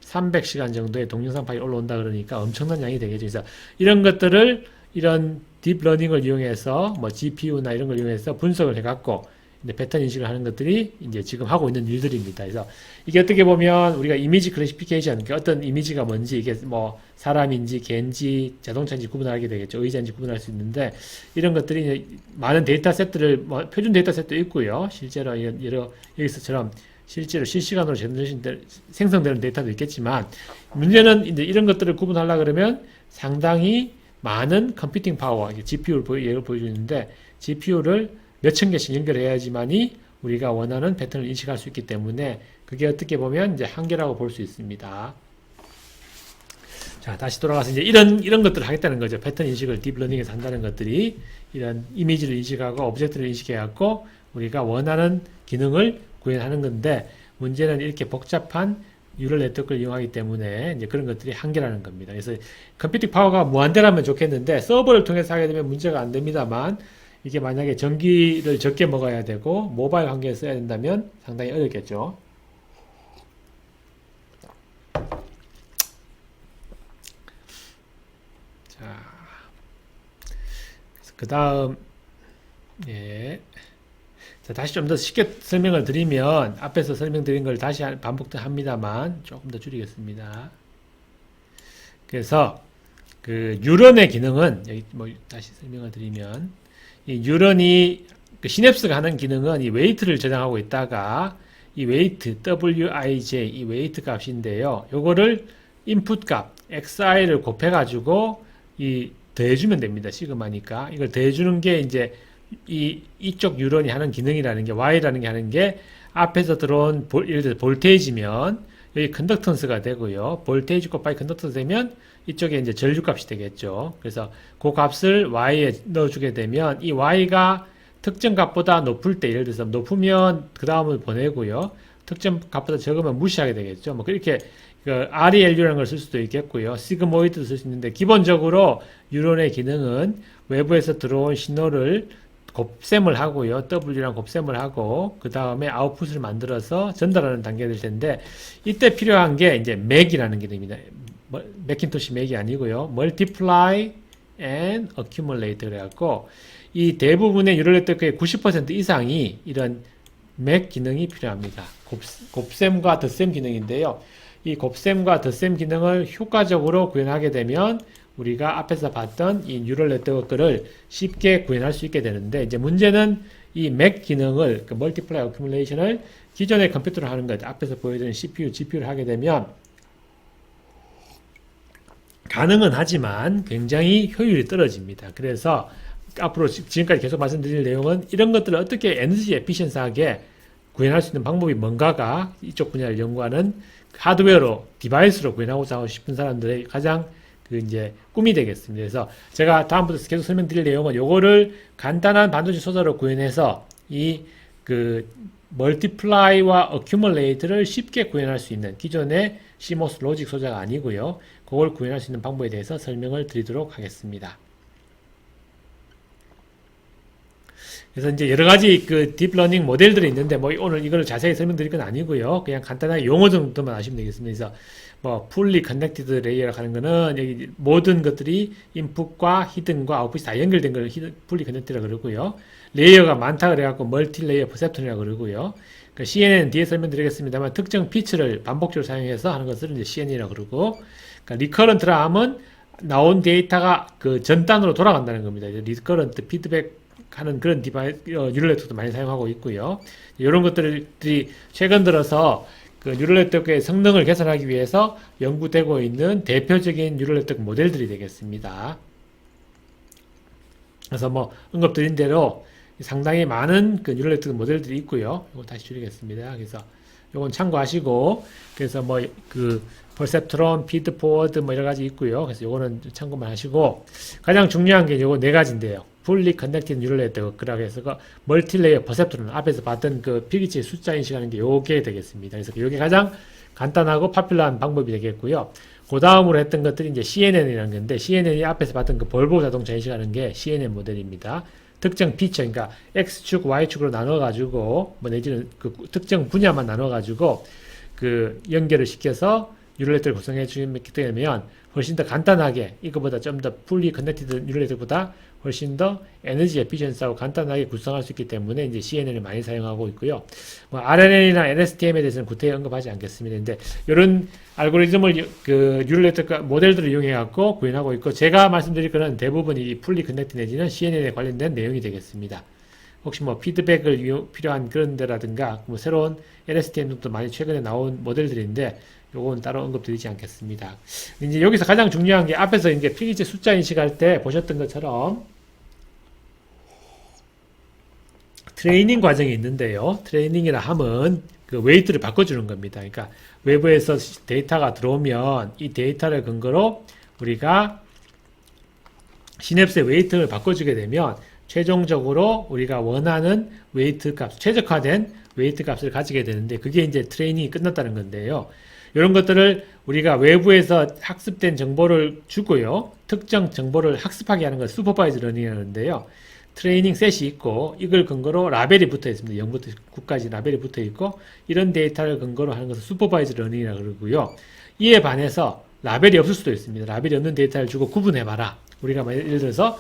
300시간 정도의 동영상 파일이 올라온다 그러니까 엄청난 양이 되겠죠. 그래서 이런 것들을 이런 딥러닝을 이용해서 뭐 GPU나 이런 걸 이용해서 분석을 해갖고 이제 패턴 인식을 하는 것들이 이제 지금 하고 있는 일들입니다. 그래서 이게 어떻게 보면 우리가 이미지 클래시피케이션, 그러니까 어떤 이미지가 뭔지 이게 뭐 사람인지 개인지 자동차인지 구분하게 되겠죠. 의자인지 구분할 수 있는데 이런 것들이 이제 많은 데이터셋들을 뭐 표준 데이터셋도 있고요. 실제로 여기서처럼 실제로 실시간으로 생성되는 데이터도 있겠지만 문제는 이제 이런 것들을 구분하려고 그러면 상당히 많은 컴퓨팅 파워, GPU를 예를 보여주는데 GPU를 몇천 개씩 연결해야지만이 우리가 원하는 패턴을 인식할 수 있기 때문에 그게 어떻게 보면 이제 한계라고 볼 수 있습니다. 자, 다시 돌아가서 이제 이런 것들을 하겠다는 거죠. 패턴 인식을 딥러닝에서 한다는 것들이 이런 이미지를 인식하고 오브젝트를 인식해갖고 우리가 원하는 기능을 구현하는 건데 문제는 이렇게 복잡한 뉴럴 네트워크를 이용하기 때문에 이제 그런 것들이 한계라는 겁니다. 그래서 컴퓨팅 파워가 무한대라면 좋겠는데 서버를 통해서 하게 되면 문제가 안 됩니다만 이게 만약에 전기를 적게 먹어야 되고 모바일 환경에 써야 된다면 상당히 어렵겠죠. 자, 그 다음 예. 자, 다시 좀 더 쉽게 설명을 드리면 앞에서 설명드린 걸 다시 반복합니다만 조금 더 줄이겠습니다. 그래서 그 뉴런의 기능은 여기 뭐 다시 설명을 드리면 이 뉴런이 그 시냅스가 하는 기능은 이 웨이트를 저장하고 있다가 이 웨이트 wij 이 웨이트 값인데요. 요거를 인풋 값 xi를 곱해 가지고 이 더해주면 됩니다. 시그마니까 이걸 더해주는 게 이제 이쪽 뉴런이 하는 기능이라는 게 Y라는 게 하는 게 앞에서 들어온 예를 들어 볼테이지면 여기 컨덕턴스가 되고요. 볼테이지 곱하기 컨덕턴스 되면 이쪽에 이제 전류값이 되겠죠. 그래서 그 값을 Y에 넣어주게 되면 이 Y가 특정 값보다 높을 때 예를 들어서 높으면 그 다음을 보내고요. 특정 값보다 적으면 무시하게 되겠죠. 뭐 그렇게 그 RELU라는 걸 쓸 수도 있겠고요. 시그모이드도 쓸 수 있는데 기본적으로 뉴런의 기능은 외부에서 들어온 신호를 곱셈을 하고요. W랑 곱셈을 하고 그 다음에 아웃풋을 만들어서 전달하는 단계가 될 텐데 이때 필요한 게 이제 맥이라는 기능입니다. 맥킨토시 맥이 아니고요. multiply and accumulate 그래갖고 이 대부분의 뉴럴 네트워크의 90% 이상이 이런 맥 기능이 필요합니다. 곱셈과 덧셈 기능인데요. 이 곱셈과 덧셈 기능을 효과적으로 구현하게 되면 우리가 앞에서 봤던 이 뉴럴 네트워크를 쉽게 구현할 수 있게 되는데 이제 문제는 이 맥 기능을 그 멀티플라이 어큐뮬레이션을 기존의 컴퓨터로 하는 것 앞에서 보여드린 CPU, GPU를 하게 되면 가능은 하지만 굉장히 효율이 떨어집니다. 그래서 앞으로 지금까지 계속 말씀드릴 내용은 이런 것들을 어떻게 에너지 에피션스하게 구현할 수 있는 방법이 뭔가가 이쪽 분야를 연구하는 하드웨어로 디바이스로 구현하고자 하고 싶은 사람들의 가장 그 이제 꿈이 되겠습니다. 그래서 제가 다음부터 계속 설명드릴 내용은 요거를 간단한 반도체 소자로 구현해서 이 그 멀티플라이와 어큐뮬레이트를 쉽게 구현할 수 있는 기존의 CMOS 로직 소자가 아니고요. 그걸 구현할 수 있는 방법에 대해서 설명을 드리도록 하겠습니다. 그래서 이제 여러 가지 그 딥러닝 모델들이 있는데 뭐 오늘 이걸 자세히 설명드릴 건 아니고요. 그냥 간단하게 용어 정도만 아시면 되겠습니다. 그래서 뭐 fully connected layer라고 하는 거는 여기 모든 것들이 인풋과 히든과 아웃풋이 다 연결된 걸 fully connected라고 그러고요. 레이어가 많다 그래갖고 멀티 레이어 퍼셉트라고 그러고요. 그러니까 CNN은 뒤에 설명드리겠습니다만 특정 피처를 반복적으로 사용해서 하는 것을 이제 CNN이라고 그러고, 그러니까 리커런트 함은 나온 데이터가 그 전단으로 돌아간다는 겁니다. 리커런트 피드백 하는 그런 뉴럴 네트워크도 많이 사용하고 있고요. 이런 것들이 최근 들어서 그 뉴럴 네트워크의 성능을 개선하기 위해서 연구되고 있는 대표적인 뉴럴 네트워크 모델들이 되겠습니다. 그래서 뭐 언급드린 대로 상당히 많은 그 뉴럴 네트워크 모델들이 있고요. 이거 다시 줄이겠습니다. 그래서 이건 참고하시고, 그래서 뭐 그 퍼셉트론, 피드포워드 뭐 여러 가지 있고요. 그래서 요거는 참고만 하시고, 가장 중요한 게 요거 네 가지인데요. fully connected neural network라고 해서 그 멀티레이어 퍼셉트론 앞에서 봤던 그 필기체 숫자 인식하는 게 요게 되겠습니다. 그래서 요게 가장 간단하고 파퓰러한 방법이 되겠고요. 그 다음으로 했던 것들이 이제 CNN이라는 건데, CNN이 앞에서 봤던 그 볼보 자동차 인식하는 게 CNN 모델입니다. 특정 피처, 그러니까 X축, Y축으로 나눠가지고, 뭐 내지는 그 특정 분야만 나눠가지고, 그 연결을 시켜서 뉴럴 네트워크를 구성해 주게 되면 훨씬 더 간단하게, 이거보다 좀 더 풀리 커넥티드 뉴럴 네트워크보다 훨씬 더 에너지 에피션스하고 간단하게 구성할 수 있기 때문에 이제 CNN을 많이 사용하고 있고요. 뭐 RNN이나 NSTM에 대해서는 구태여 언급하지 않겠습니다. 근데 이런 알고리즘을 그 뉴럴 네트워크 모델들을 이용해 갖고 구현하고 있고, 제가 말씀드릴 거는 대부분 이 풀리 커넥트 내지는 CNN에 관련된 내용이 되겠습니다. 혹시 뭐 피드백을 필요한 그런 데라든가 뭐 새로운 LSTM도 많이 최근에 나온 모델들인데 요건 따로 언급드리지 않겠습니다. 이제 여기서 가장 중요한 게 앞에서 이제 필기체 숫자 인식할 때 보셨던 것처럼 트레이닝 과정이 있는데요. 트레이닝이라 함은 그 웨이트를 바꿔주는 겁니다. 그러니까 외부에서 데이터가 들어오면 이 데이터를 근거로 우리가 시냅스의 웨이트를 바꿔주게 되면 최종적으로 우리가 원하는 웨이트 값, 최적화된 웨이트 값을 가지게 되는데 그게 이제 트레이닝이 끝났다는 건데요. 이런 것들을 우리가 외부에서 학습된 정보를 주고요. 특정 정보를 학습하게 하는 걸 슈퍼바이즈 러닝이라는데요. 트레이닝 셋이 있고 이걸 근거로 라벨이 붙어 있습니다. 0부터 9까지 라벨이 붙어 있고 이런 데이터를 근거로 하는 것을 슈퍼바이즈 러닝이라고 그러고요. 이에 반해서 라벨이 없을 수도 있습니다. 라벨이 없는 데이터를 주고 구분해봐라. 우리가 예를 들어서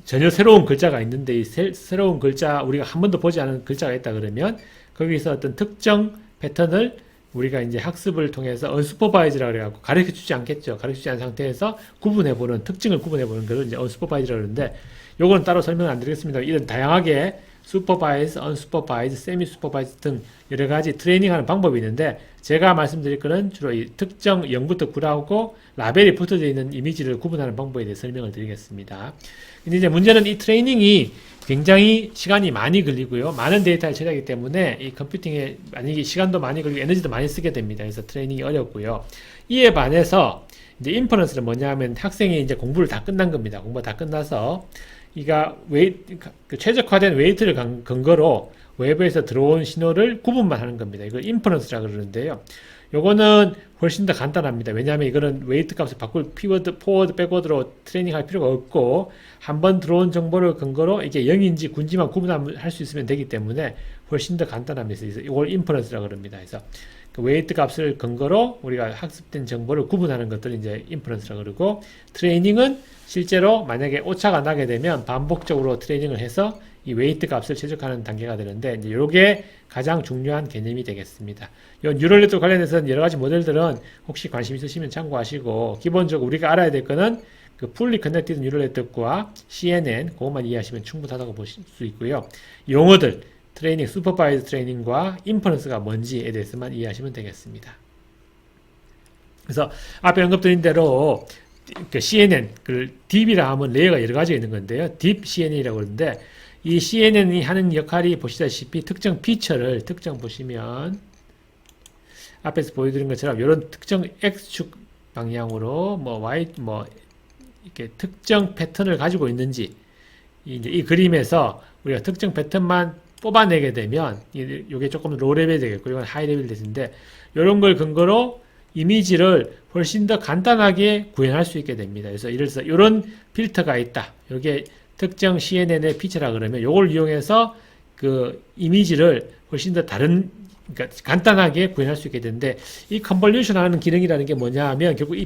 전혀 새로운 글자가 있는데 이 새로운 글자 우리가 한 번도 보지 않은 글자가 있다 그러면 거기서 어떤 특정 패턴을 우리가 이제 학습을 통해서 unsupervised라고 그래갖고 가르쳐 주지 않겠죠. 가르쳐 주지 않은 상태에서 구분해보는 특징을 구분해보는 것을 이제 unsupervised라고 그러는데 요거는 따로 설명을 안 드리겠습니다. 이런 다양하게 supervised, unsupervised, semi-supervised 등 여러 가지 트레이닝하는 방법이 있는데 제가 말씀드릴 거는 주로 이 특정 0부터 9라고 라벨이 붙어져 있는 이미지를 구분하는 방법에 대해 설명을 드리겠습니다. 근데 이제 문제는 이 트레이닝이 굉장히 시간이 많이 걸리고요. 많은 데이터를 처리하기 때문에 이 컴퓨팅에 만약에 시간도 많이 걸리고 에너지도 많이 쓰게 됩니다. 그래서 트레이닝이 어렵고요. 이에 반해서 이제 인퍼런스는 뭐냐 하면 학생이 이제 공부를 다 끝난 겁니다. 공부가 다 끝나서 이가 최적화된 웨이트를 근거로 외부에서 들어온 신호를 구분만 하는 겁니다. 이걸 인퍼런스라고 그러는데요. 요거는 훨씬 더 간단합니다. 왜냐하면 이거는 웨이트 값을 바꿀 피워드, 포워드, 백워드로 트레이닝 할 필요가 없고 한번 들어온 정보를 근거로 이게 0인지 9인지만 구분할 수 있으면 되기 때문에 훨씬 더 간단합니다. 그래서 이걸 인퍼런스라고 그럽니다. 그래서 그 웨이트 값을 근거로 우리가 학습된 정보를 구분하는 것들을 이제 인퍼런스라고 그러고 트레이닝은 실제로 만약에 오차가 나게 되면 반복적으로 트레이닝을 해서 이 웨이트 값을 최적화하는 단계가 되는데 이제 이게 가장 중요한 개념이 되겠습니다. 이 뉴럴 네트워크 관련해서는 여러 가지 모델들은 혹시 관심 있으시면 참고하시고 기본적으로 우리가 알아야 될 거는 그 fully connected 뉴럴 네트워크와 CNN 그것만 이해하시면 충분하다고 보실 수 있고요. 용어들 트레이닝, 슈퍼바이즈 트레이닝과 인퍼런스가 뭔지에 대해서만 이해하시면 되겠습니다. 그래서 앞에 언급드린 대로 그 CNN, 그 딥이라 하면 레이어가 여러 가지가 있는 건데요. 딥 CNN이라고 그러는데 이 CNN이 하는 역할이 보시다시피 특정 피처를 특정 보시면 앞에서 보여드린 것처럼 이런 특정 X축 방향으로 뭐 Y 뭐 이렇게 특정 패턴을 가지고 있는지 이제 이 그림에서 우리가 특정 패턴만 뽑아내게 되면 이게 조금 로우 레벨 되겠고 이건 하이 레벨 되는데 이런 걸 근거로 이미지를 훨씬 더 간단하게 구현할 수 있게 됩니다. 그래서 예를 들어서 이런 필터가 있다. 이게 특정 CNN의 피처라 그러면 이걸 이용해서 그 이미지를 훨씬 더 다른 그러니까 간단하게 구현할 수 있게 되는데 이 컨볼루션 하는 기능이라는 게 뭐냐 하면 결국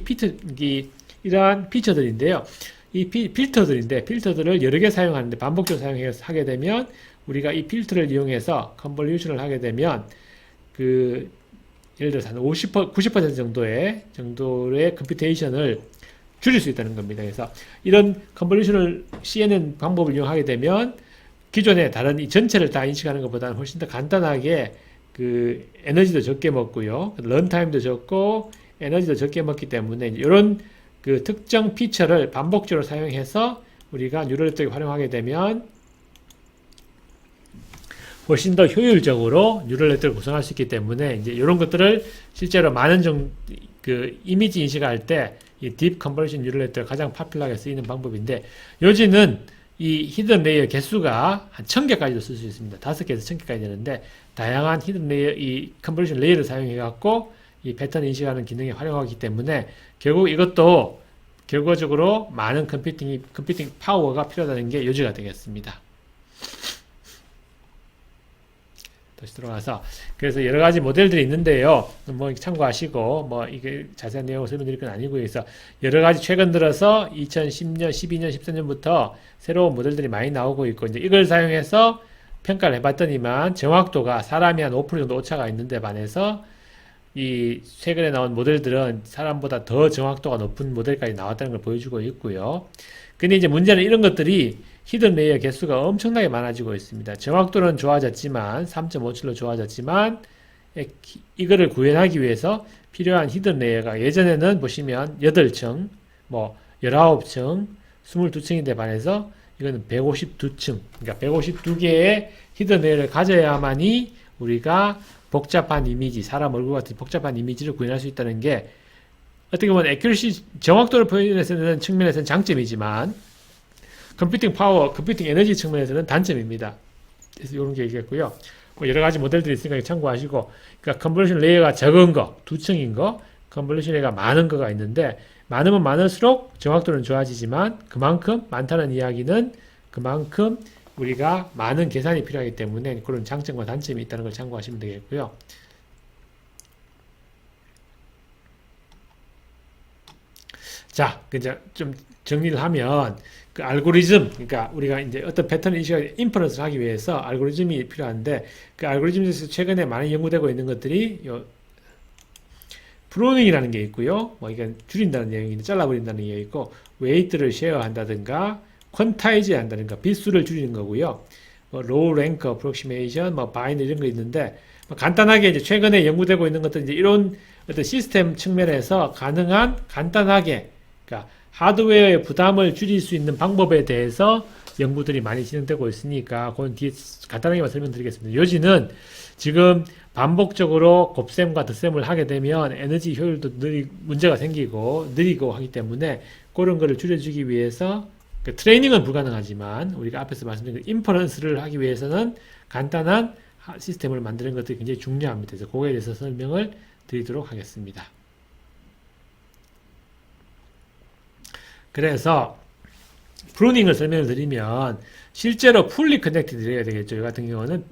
이러한 피처들인데요. 이 필터들을 여러 개 사용하는데 반복적으로 하게 되면 우리가 이 필터를 이용해서 컨볼루션을 하게 되면 그 예를 들어서 한 90% 정도의 컴퓨테이션을 줄일 수 있다는 겁니다. 그래서 이런 컨볼루션을 CNN 방법을 이용하게 되면 기존의 다른 이 전체를 다 인식하는 것보다는 훨씬 더 간단하게 그 에너지도 적게 먹고요. 런타임도 적고 에너지도 적게 먹기 때문에 이런 그 특정 피처를 반복적으로 사용해서 우리가 뉴럴 네트워크를 활용하게 되면 훨씬 더 효율적으로 뉴럴 네트워크를 구성할 수 있기 때문에 이제 이런 것들을 실제로 많은 그 이미지 인식할 때 이 딥 컨볼루션 뉴럴 네트워크가 가장 파퓰러하게 쓰이는 방법인데 요즘은 이 히든 레이어 개수가 한 1000개까지도 쓸 수 있습니다. 5개에서 1000개까지 되는데 다양한 히든 레이어 이 컨볼루션 레이어를 사용해 갖고 이 패턴 인식하는 기능에 활용하기 때문에 결국 이것도 결과적으로 많은 컴퓨팅 파워가 필요하다는 게 요지가 되겠습니다. 다시 들어가서 그래서 여러 가지 모델들이 있는데요. 뭐 참고하시고 뭐 이게 자세한 내용을 설명드릴 건 아니고요. 그래서 여러 가지 최근 들어서 2010년, 12년, 14년부터 새로운 모델들이 많이 나오고 있고 이제 이걸 사용해서 평가를 해봤더니만 정확도가 사람이 한 5% 정도 오차가 있는데 반해서 이 최근에 나온 모델들은 사람보다 더 정확도가 높은 모델까지 나왔다는 걸 보여주고 있고요. 근데 이제 문제는 이런 것들이 히든 레이어 개수가 엄청나게 많아지고 있습니다. 정확도는 좋아졌지만 3.57로 좋아졌지만 이거를 구현하기 위해서 필요한 히든 레이어가 예전에는 보시면 8층, 뭐 19층, 22층인데 반해서 이거는 152층, 그러니까 152개의 히든 레이어를 가져야만이 우리가 복잡한 이미지, 사람 얼굴 같은 복잡한 이미지를 구현할 수 있다는 게 어떻게 보면 액큐러시, 정확도를 표현해서는 측면에서는 장점이지만 컴퓨팅 파워, 컴퓨팅 에너지 측면에서는 단점입니다. 그래서 이런 게 있겠고요. 뭐 여러 가지 모델들이 있으니까 참고하시고, 그러니까 컨볼루션 레이어가 적은 거, 두 층인 거, 컨볼루션 레이어가 많은 거가 있는데, 많으면 많을수록 정확도는 좋아지지만 그만큼 많다는 이야기는 그만큼 우리가 많은 계산이 필요하기 때문에 그런 장점과 단점이 있다는 걸 참고하시면 되겠고요. 자, 이제 좀 정리를 하면 그 알고리즘, 그러니까 우리가 이제 어떤 패턴 인식을 인퍼런스를 하기 위해서 알고리즘이 필요한데 그 알고리즘에서 최근에 많이 연구되고 있는 것들이 요 프로닝이라는 게 있고요. 뭐 이건 줄인다는 내용인데 잘라버린다는 게 있고 웨이트를 쉐어한다든가 퀀타이즈 한다든가 빗수를 줄이는 거고요. 뭐 로우 랭크 어프로시메이션, 뭐 바이너리 이런 거 있는데 뭐 간단하게 이제 최근에 연구되고 있는 것들 이제 이런 어떤 시스템 측면에서 가능한 간단하게 그러니까 하드웨어의 부담을 줄일 수 있는 방법에 대해서 연구들이 많이 진행되고 있으니까 그건 뒤에 간단하게만 설명드리겠습니다. 요지는 지금 반복적으로 곱셈과 덧셈을 하게 되면 에너지 효율도 문제가 생기고 느리고 하기 때문에 그런 거를 줄여주기 위해서 그 트레이닝은 불가능하지만 우리가 앞에서 말씀드린 인퍼런스를 하기 위해서는 간단한 시스템을 만드는 것들이 굉장히 중요합니다. 그래서 그거에 대해서 설명을 드리도록 하겠습니다. 그래서 프루닝을 설명을 드리면 실제로 풀리 커넥티드 해야 되겠죠. 이 같은 경우는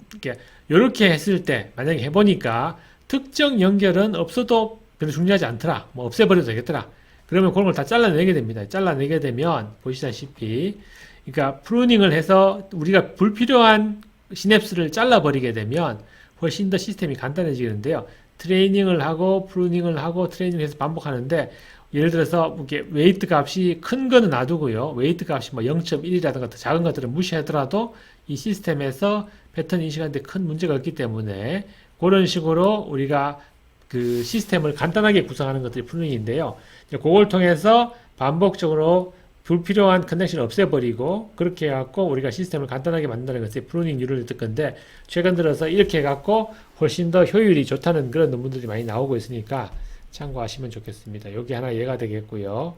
이렇게 했을 때 만약에 해보니까 특정 연결은 없어도 별로 중요하지 않더라. 뭐 없애버려도 되겠더라. 그러면 그런 걸 다 잘라내게 됩니다. 잘라내게 되면 보시다시피 그러니까 프루닝을 해서 우리가 불필요한 시냅스를 잘라버리게 되면 훨씬 더 시스템이 간단해지는데요. 트레이닝을 하고 프루닝을 하고 트레이닝을 해서 반복하는데 예를 들어서 이렇게 웨이트 값이 큰 거는 놔두고요. 웨이트 값이 뭐 0.1이라든가 더 작은 것들은 무시하더라도 이 시스템에서 패턴 인식하는데 큰 문제가 없기 때문에 그런 식으로 우리가 그 시스템을 간단하게 구성하는 것들이 프루닝인데요. 그걸 통해서 반복적으로 불필요한 커넥션을 없애버리고 그렇게 해갖고 우리가 시스템을 간단하게 만든다는 것이 프루닝 유를 뜻 건데 최근 들어서 이렇게 해갖고 훨씬 더 효율이 좋다는 그런 논문들이 많이 나오고 있으니까 참고하시면 좋겠습니다. 여기 하나 예가 되겠고요.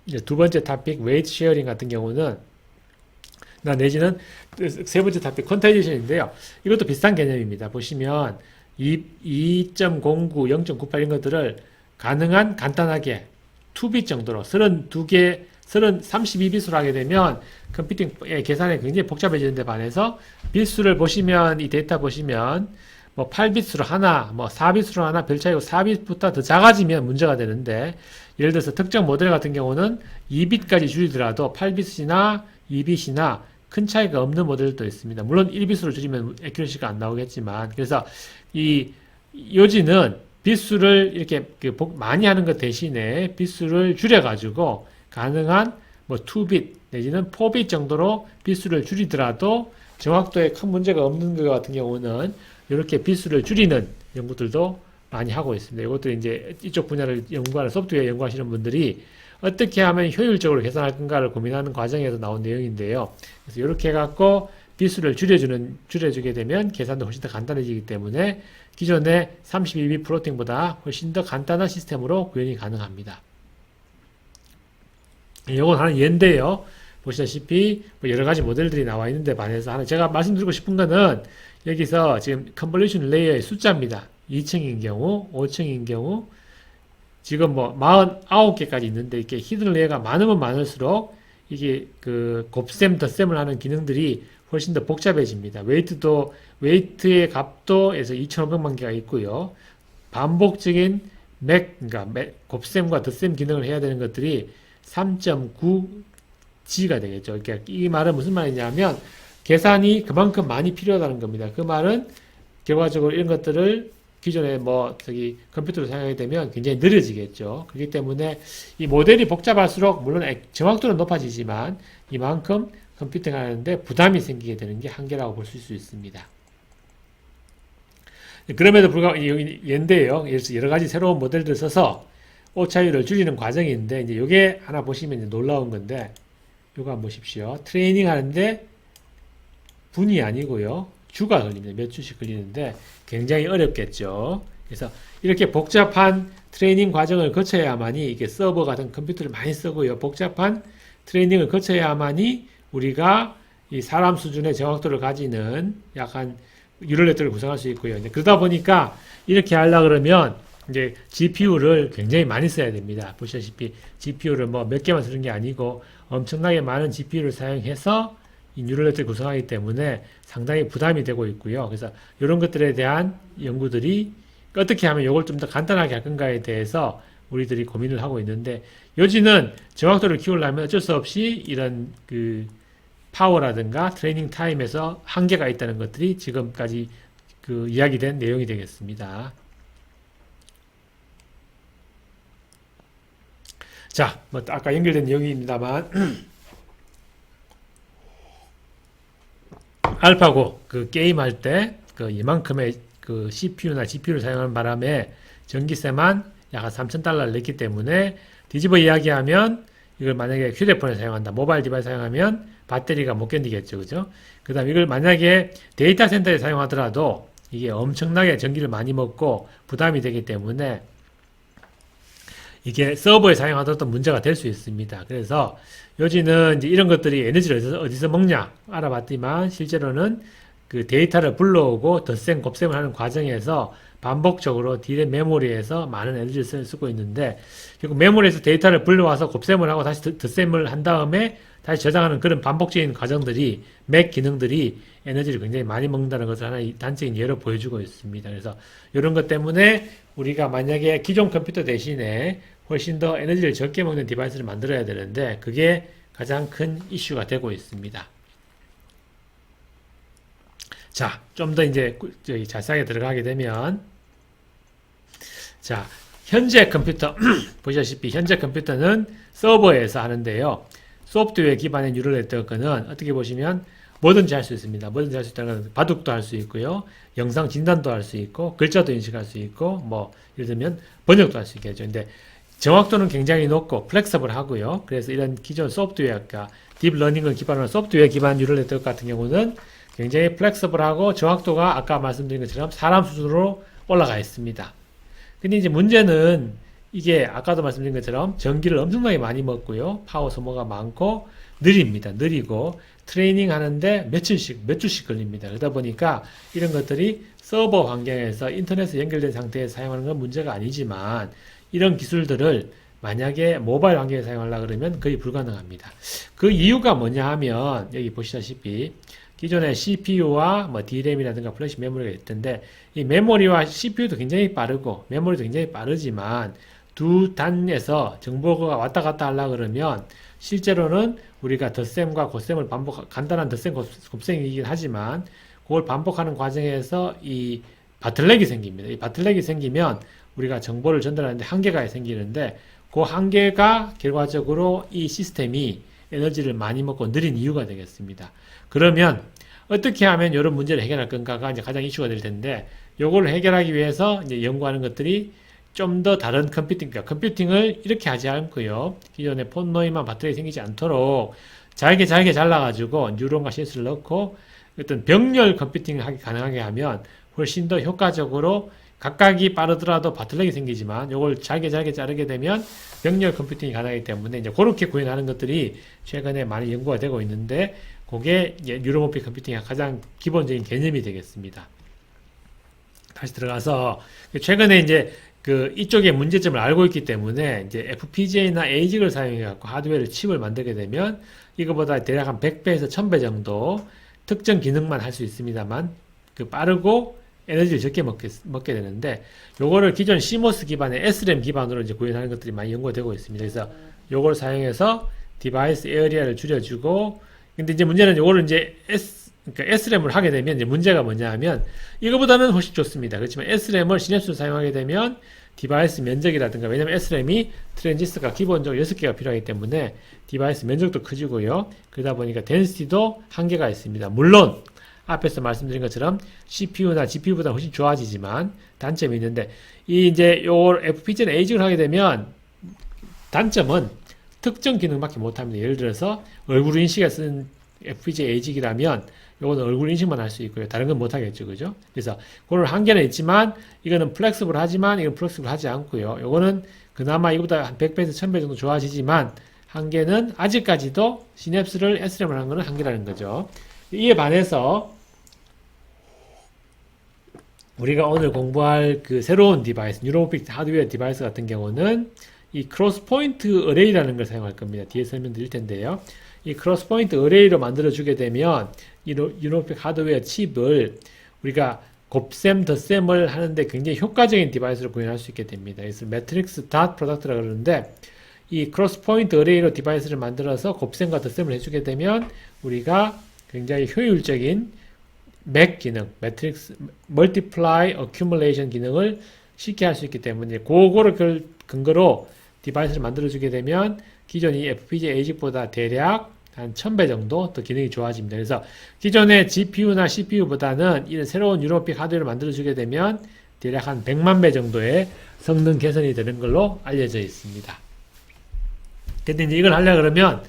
이제 두 번째 토픽 웨이트 쉐어링 같은 경우는 내지는 세 번째 토픽 퀀타이제이션인데요. 이것도 비슷한 개념입니다. 보시면 2.09, 0.98 이런 것들을 가능한 간단하게 2빗 정도로 32개, 32빗으로 하게 되면 컴퓨팅의 계산이 굉장히 복잡해지는데 반해서 빗수를 보시면 이 데이터 보시면 뭐 8빗으로 하나, 뭐 4빗으로 하나 별 차이고 4빗보다 더 작아지면 문제가 되는데 예를 들어서 특정 모델 같은 경우는 2빗까지 줄이더라도 8빗이나 2빗이나 큰 차이가 없는 모델도 있습니다. 물론 1빗으로 줄이면 애큐러시가 안 나오겠지만 그래서 이 요지는 빗수를 이렇게 많이 하는 것 대신에 빗수를 줄여가지고 가능한 뭐 2빗 내지는 4빗 정도로 빗수를 줄이더라도 정확도에 큰 문제가 없는 것 같은 경우는 이렇게 빗수를 줄이는 연구들도 많이 하고 있습니다. 이것도 이제 이쪽 분야를 연구하는 소프트웨어 연구하시는 분들이 어떻게 하면 효율적으로 계산할 건가를 고민하는 과정에서 나온 내용인데요. 그래서 이렇게 해갖고 빗수를 줄여주게 되면 계산도 훨씬 더 간단해지기 때문에 기존의 32빗 플로팅보다 훨씬 더 간단한 시스템으로 구현이 가능합니다. 이건 하나 예인데요. 보시다시피 뭐 여러 가지 모델들이 나와 있는데 반해서 하나 제가 말씀드리고 싶은 거는 여기서 지금 컨볼루션 레이어의 숫자입니다. 2층인 경우, 5층인 경우 지금 뭐 49개까지 있는데 이렇게 히든 레이어가 많으면 많을수록 이게 그 곱셈, 덧셈을 하는 기능들이 훨씬 더 복잡해집니다. 웨이트의 값도 에서 2,500만 개가 있고요. 반복적인 그러니까 곱셈과 덧셈 기능을 해야 되는 것들이 3.9G가 되겠죠. 그러니까 이 말은 무슨 말이냐면 계산이 그만큼 많이 필요하다는 겁니다. 그 말은 결과적으로 이런 것들을 기존에 컴퓨터로 사용하게 되면 굉장히 느려지겠죠. 그렇기 때문에 이 모델이 복잡할수록 물론 정확도는 높아지지만 이만큼 컴퓨팅 하는데 부담이 생기게 되는 게 한계라고 볼 수 있습니다. 그럼에도 불구하고 얘인데요. 여러 가지 새로운 모델들을 써서 오차율을 줄이는 과정인데 이제 이게 하나 보시면 이제 놀라운 건데 이거 한번 보십시오. 트레이닝 하는데 분이 아니고요. 주가 걸립니다. 몇 주씩 걸리는데 굉장히 어렵겠죠. 그래서 이렇게 복잡한 트레이닝 과정을 거쳐야만이 이게 서버 같은 컴퓨터를 많이 쓰고요. 복잡한 트레이닝을 거쳐야만이 우리가 이 사람 수준의 정확도를 가지는 약간 뉴럴 네트워크를 구성할 수 있고요. 이제 그러다 보니까 이렇게 하려 그러면 이제 GPU를 굉장히 많이 써야 됩니다. 보시다시피 GPU를 뭐 몇 개만 쓰는 게 아니고 엄청나게 많은 GPU를 사용해서 이 뉴럴 네트워크를 구성하기 때문에 상당히 부담이 되고 있고요. 그래서 이런 것들에 대한 연구들이 어떻게 하면 이걸 좀 더 간단하게 할 건가에 대해서 우리들이 고민을 하고 있는데, 요지는 정확도를 키우려면 어쩔 수 없이 이런 그 파워라든가 트레이닝 타임에서 한계가 있다는 것들이 지금까지 그 이야기된 내용이 되겠습니다. 자, 뭐 아까 연결된 내용입니다만 알파고 그 게임할 때 그 이만큼의 그 CPU나 GPU를 사용하는 바람에 전기세만 약 $3,000를 냈기 때문에, 뒤집어 이야기하면 이걸 만약에 휴대폰을 사용한다, 모바일 디바이스 사용하면 배터리가 못 견디겠죠. 그죠? 그 다음 이걸 만약에 데이터 센터에 사용하더라도 이게 엄청나게 전기를 많이 먹고 부담이 되기 때문에 이게 서버에 사용하더라도 문제가 될 수 있습니다. 그래서 요지는 이제 이런 것들이 에너지를 어디서 먹냐 알아봤지만, 실제로는 그 데이터를 불러오고 덧셈, 곱셈을 하는 과정에서 반복적으로 D램 메모리에서 많은 에너지를 쓰고 있는데, 결국 메모리에서 데이터를 불러와서 곱셈을 하고 다시 덧셈을 한 다음에 다시 저장하는 그런 반복적인 과정들이, 맥 기능들이 에너지를 굉장히 많이 먹는다는 것을 하나의 단적인 예로 보여주고 있습니다. 그래서 이런 것 때문에 우리가 만약에 기존 컴퓨터 대신에 훨씬 더 에너지를 적게 먹는 디바이스를 만들어야 되는데, 그게 가장 큰 이슈가 되고 있습니다. 자, 좀 더 이제 자세하게 들어가게 되면, 자, 현재 컴퓨터 보시다시피 현재 컴퓨터는 서버에서 하는데요. 소프트웨어 기반의 뉴럴 네트워크는 어떻게 보시면 뭐든지 할 수 있습니다. 뭐든지 할 수 있다는 건 바둑도 할 수 있고요, 영상 진단도 할 수 있고, 글자도 인식할 수 있고, 뭐 예를 들면 번역도 할 수 있겠죠. 근데 정확도는 굉장히 높고 플렉서블 하고요. 그래서 이런 기존 소프트웨어가 딥러닝을 기반으로 한 소프트웨어 기반 뉴럴 네트워크 같은 경우는 굉장히 플렉서블하고 정확도가 아까 말씀드린 것처럼 사람 수준으로 올라가 있습니다. 근데 이제 문제는 이게 아까도 말씀드린 것처럼 전기를 엄청나게 많이 먹고요, 파워 소모가 많고 느립니다. 느리고 트레이닝 하는데 며칠씩, 몇 주씩 걸립니다. 그러다 보니까 이런 것들이 서버 환경에서 인터넷에 연결된 상태에서 사용하는 건 문제가 아니지만, 이런 기술들을 만약에 모바일 환경에 사용하려고 그러면 거의 불가능합니다. 그 이유가 뭐냐 하면, 여기 보시다시피 기존의 CPU와 뭐 D램이라든가 플래시 메모리가 있던데, 이 메모리와 CPU도 굉장히 빠르고 메모리도 굉장히 빠르지만, 두 단에서 정보가 왔다 갔다 하려고 그러면 실제로는 우리가 덧셈과 곱셈을 간단한 덧셈 곱셈이긴 하지만 그걸 반복하는 과정에서 이 바틀렉이 생깁니다. 이 바틀렉이 생기면 우리가 정보를 전달하는데 한계가 생기는데, 그 한계가 결과적으로 이 시스템이 에너지를 많이 먹고 느린 이유가 되겠습니다. 그러면 어떻게 하면 이런 문제를 해결할 건가가 이제 가장 이슈가 될 텐데, 요걸 해결하기 위해서 이제 연구하는 것들이 좀 더 다른 컴퓨팅을 이렇게 하지 않고요, 기존의 폰 노이만 배터리 생기지 않도록 잘게 잘라가지고 뉴런과 실수를 넣고 어떤 병렬 컴퓨팅을 하기 가능하게 하면 훨씬 더 효과적으로, 각각이 빠르더라도 바틀렉이 생기지만 요걸 잘게 자르게 되면 병렬 컴퓨팅이 가능하기 때문에 이제 그렇게 구현하는 것들이 최근에 많이 연구가 되고 있는데, 그게 뉴로모픽 컴퓨팅의 가장 기본적인 개념이 되겠습니다. 다시 들어가서 최근에 이제 그 이쪽의 문제점을 알고 있기 때문에 이제 FPGA나 ASIC을 사용해 갖고 하드웨어를 칩을 만들게 되면 이거보다 대략 한 100배에서 1000배 정도 특정 기능만 할 수 있습니다만 그 빠르고 에너지를 적게 먹게 되는데, 요거를 기존 CMOS 기반의 SRAM 기반으로 이제 구현하는 것들이 많이 연구가 되고 있습니다. 그래서 요걸 사용해서 디바이스 에어리아를 줄여주고, 근데 이제 문제는 요거를 이제 그러니까 SRAM을 하게 되면 이제 문제가 뭐냐 하면, 이거보다는 훨씬 좋습니다. 그렇지만 SRAM을 시냅스로 사용하게 되면 디바이스 면적이라든가, 왜냐면 SRAM이 트랜지스터가 기본적으로 6개가 필요하기 때문에 디바이스 면적도 커지고요, 그러다 보니까 덴시티도 한계가 있습니다. 물론 앞에서 말씀드린 것처럼 CPU나 GPU보다 훨씬 좋아지지만 단점이 있는데, 이 이제 요 FPGA나 ASIC을 하게 되면 단점은 특정 기능밖에 못합니다. 예를 들어서 얼굴 인식에 쓴 FPGA ASIC이라면 요거는 얼굴 인식만 할 수 있고요, 다른 건 못하겠죠. 그죠? 그래서 그런 한계는 있지만, 이거는 플렉스블 하지만 이건 플렉스블 하지 않고요, 요거는 그나마 이거보다 한 100배에서 1000배 정도 좋아지지만 한계는 아직까지도 시냅스를 SRAM을 하는 것은 한계라는 거죠. 이에 반해서 우리가 오늘 공부할 그 새로운 디바이스, 뉴로모픽 하드웨어 디바이스 같은 경우는 이 크로스 포인트 어레이라는 걸 사용할 겁니다. 뒤에 설명드릴 텐데요. 이 크로스 포인트 어레이로 만들어 주게 되면 이 뉴로모픽 하드웨어 칩을 우리가 곱셈, 덧셈을 하는데 굉장히 효과적인 디바이스를 구현할 수 있게 됩니다. 그래서 매트릭스 닷 프로덕트라고 그러는데 이 크로스 포인트 어레이로 디바이스를 만들어서 곱셈과 덧셈을 해주게 되면 우리가 굉장히 효율적인 맥 기능, 매트릭스 멀티플라이 어큐뮬레이션 기능을 쉽게 할 수 있기 때문에 그거를 근거로 디바이스를 만들어주게 되면 기존의 FPGA ASIC보다 대략 한 1000배 정도 더 기능이 좋아집니다. 그래서 기존의 GPU나 CPU보다는 이런 새로운 뉴로픽 하드웨어를 만들어주게 되면 대략 한 100만 배 정도의 성능 개선이 되는 걸로 알려져 있습니다. 근데 이제 이걸 하려고 그러면